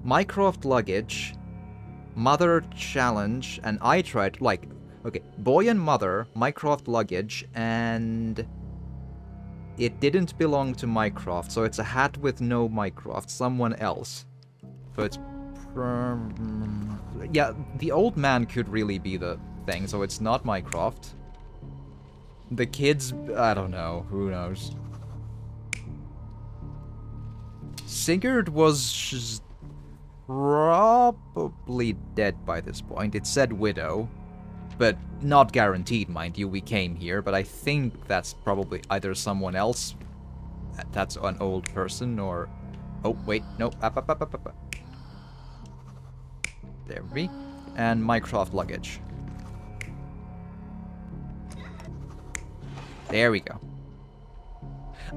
Mycroft luggage, mother challenge, and I tried, like, okay, boy and mother, Mycroft luggage, and it didn't belong to Mycroft, so it's a hat with no Mycroft, someone else. So it's, yeah, the old man could really be the thing, so it's not Mycroft. The kids, I don't know, who knows. Sigurd was probably dead by this point. It said widow, but not guaranteed, mind you. We came here, but I think that's probably either someone else, that's an old person, or... Oh, wait, no. Up. There we be. And Mycroft luggage. There we go.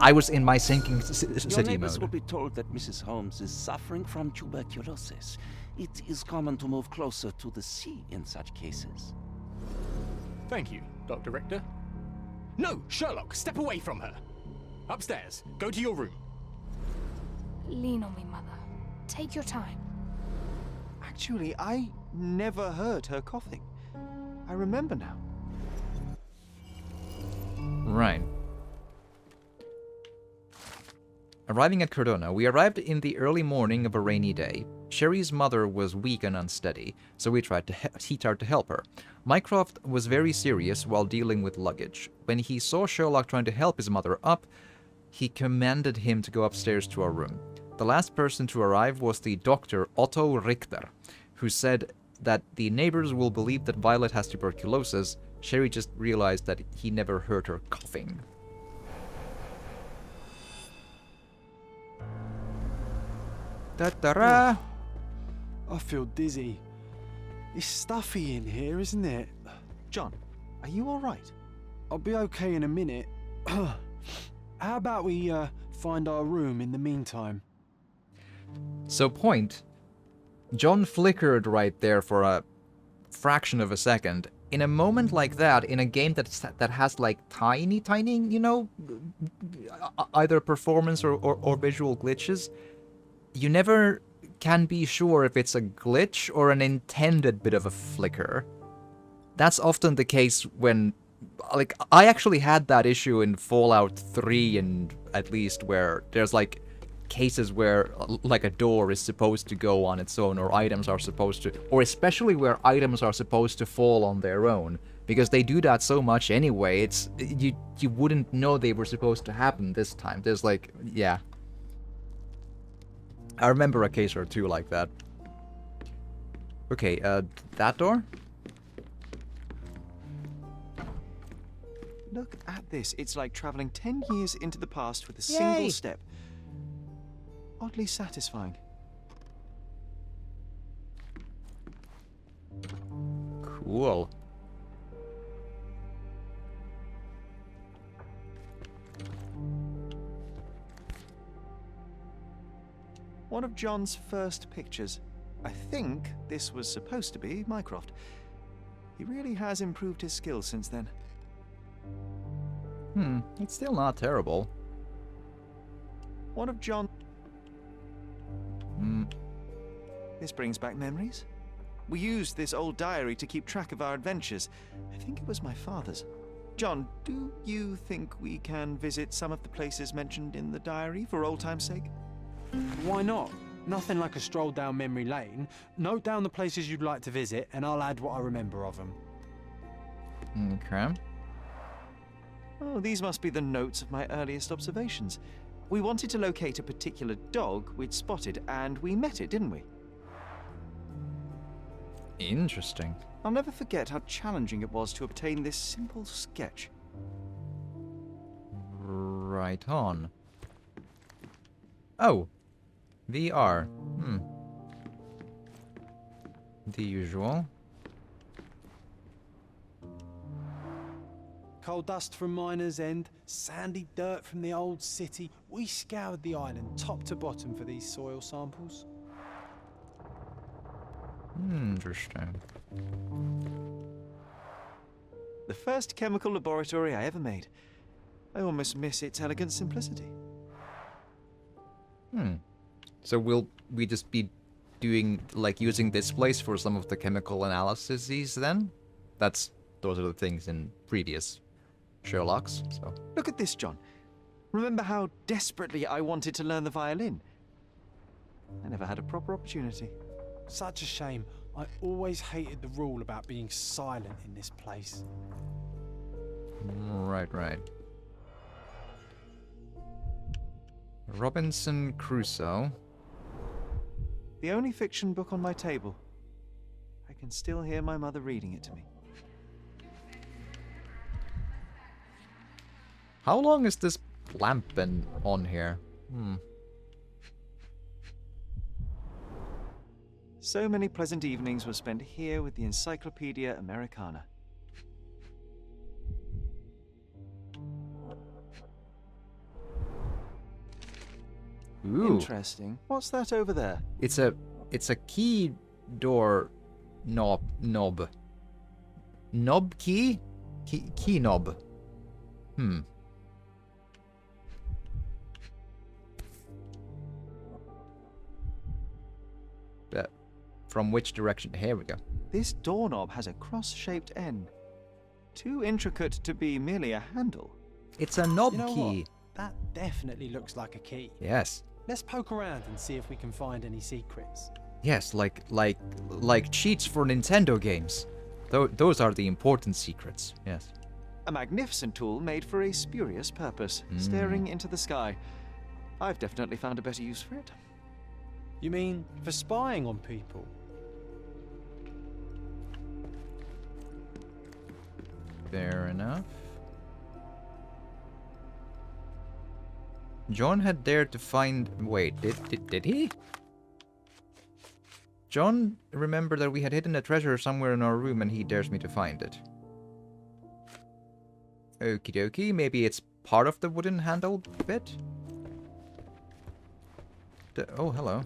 I was in my sinking city
Your neighbors
mode.
will be told that Mrs. Holmes is suffering from tuberculosis. It is common to move closer to the sea in such cases.
Thank you, Dr. Richter. No, Sherlock, step away from her. Upstairs, go to your room.
Lean on me, Mother. Take your time.
Actually, I never heard her coughing. I remember now.
Right. Arriving at Cordona, we arrived in the early morning of a rainy day. Sherry's mother was weak and unsteady, so he tried to help her. Mycroft was very serious while dealing with luggage. When he saw Sherlock trying to help his mother up, he commanded him to go upstairs to our room. The last person to arrive was the doctor Otto Richter, who said that the neighbors will believe that Violet has tuberculosis. Sherry just realized that he never heard her coughing. Ta-da-ra!
I feel dizzy. It's stuffy in here, isn't it?
John, are you all right?
I'll be okay in a minute. How about we find our room in the meantime?
So point, John flickered right there for a fraction of a second. In a moment like that, in a game that has like tiny, you know, either performance or visual glitches, you never can be sure if it's a glitch or an intended bit of a flicker. That's often the case when, like, I actually had that issue in Fallout 3 and at least where there's like cases where, like, a door is supposed to go on its own, or items are supposed to, or especially where items are supposed to fall on their own, because they do that so much anyway. It's you wouldn't know they were supposed to happen this time. There's like, yeah, I remember a case or two like that. Okay, that door?
Look at this. It's like traveling 10 years into the past with a single step. Oddly satisfying.
Cool.
One of John's first pictures. I think this was supposed to be Mycroft. He really has improved his skills since then.
It's still not terrible.
One of John... This brings back memories. We used this old diary to keep track of our adventures. I think it was my father's. John, do you think we can visit some of the places mentioned in the diary for old time's sake?
Why not? Nothing like a stroll down memory lane. Note down the places you'd like to visit, and I'll add what I remember of them.
Okay.
Oh, these must be the notes of my earliest observations. We wanted to locate a particular dog we'd spotted, and we met it, didn't we?
Interesting.
I'll never forget how challenging it was to obtain this simple sketch.
Right on. Oh. VR. The usual.
Coal dust from Miner's End, sandy dirt from the old city. We scoured the island top to bottom for these soil samples.
Interesting.
The first chemical laboratory I ever made. I almost miss its elegant simplicity.
So will we just be doing, like, using this place for some of the chemical analyses then? Those are the things in previous Sherlocks, so.
Look at this, John. Remember how desperately I wanted to learn the violin? I never had a proper opportunity.
Such a shame. I always hated the rule about being silent in this place.
Right. Robinson Crusoe.
The only fiction book on my table. I can still hear my mother reading it to me.
How long has this lamp been on here?
So many pleasant evenings were spent here with the Encyclopedia Americana.
Ooh.
Interesting. What's that over there?
It's a key door knob. Knob key? Key knob. But from which direction? Here we go.
This doorknob has a cross-shaped end. Too intricate to be merely a handle.
It's a knob
You know
key.
what? That definitely looks like a key.
Yes.
Let's poke around and see if we can find any secrets.
Yes, like cheats for Nintendo games. Those are the important secrets. Yes.
A magnificent tool made for a spurious purpose, staring into the sky. I've definitely found a better use for it.
You mean for spying on people?
Fair enough. John had dared to find... Wait, did he? John remembered that we had hidden a treasure somewhere in our room and he dares me to find it. Okie dokie, maybe it's part of the wooden handle bit? Oh, hello.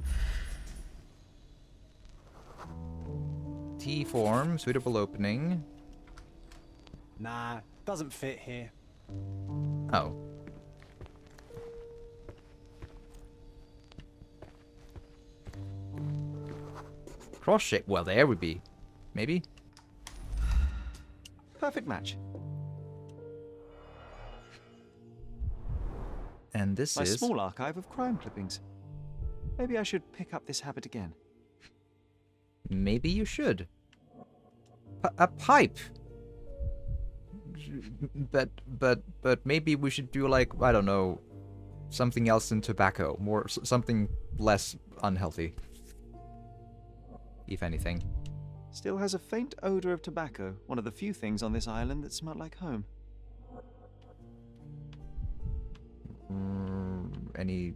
T-form, suitable opening.
Nah, doesn't fit here.
Oh. Cross shape. Well, there would be. Maybe.
Perfect match.
And this
My
is...
small archive of crime clippings. Maybe I should pick up this habit again.
Maybe you should. A pipe. But maybe we should do like, I don't know, something else than tobacco, more something less unhealthy, if anything.
Still has a faint odor of tobacco, one of the few things on this island that smell like home.
Any...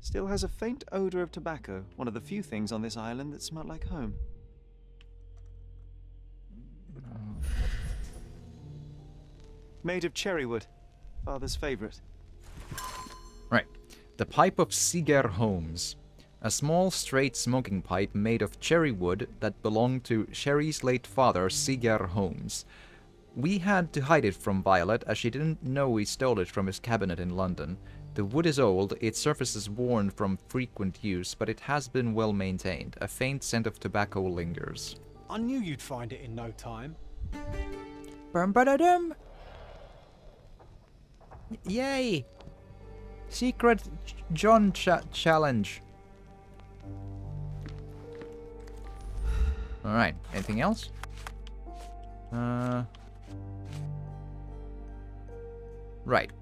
Still has a faint odor of tobacco, one of the few things on this island that smell like home. Made of cherry wood, father's favorite.
Right. The pipe of Sherlock Holmes. A small, straight smoking pipe made of cherry wood that belonged to Sherry's late father, Sherlock Holmes. We had to hide it from Violet, as she didn't know we stole it from his cabinet in London. The wood is old, its surface is worn from frequent use, but it has been well maintained. A faint scent of tobacco lingers.
I knew you'd find it in no time.
Bum-ba-da-dum. Yay! Secret John challenge. Alright, anything else? Right.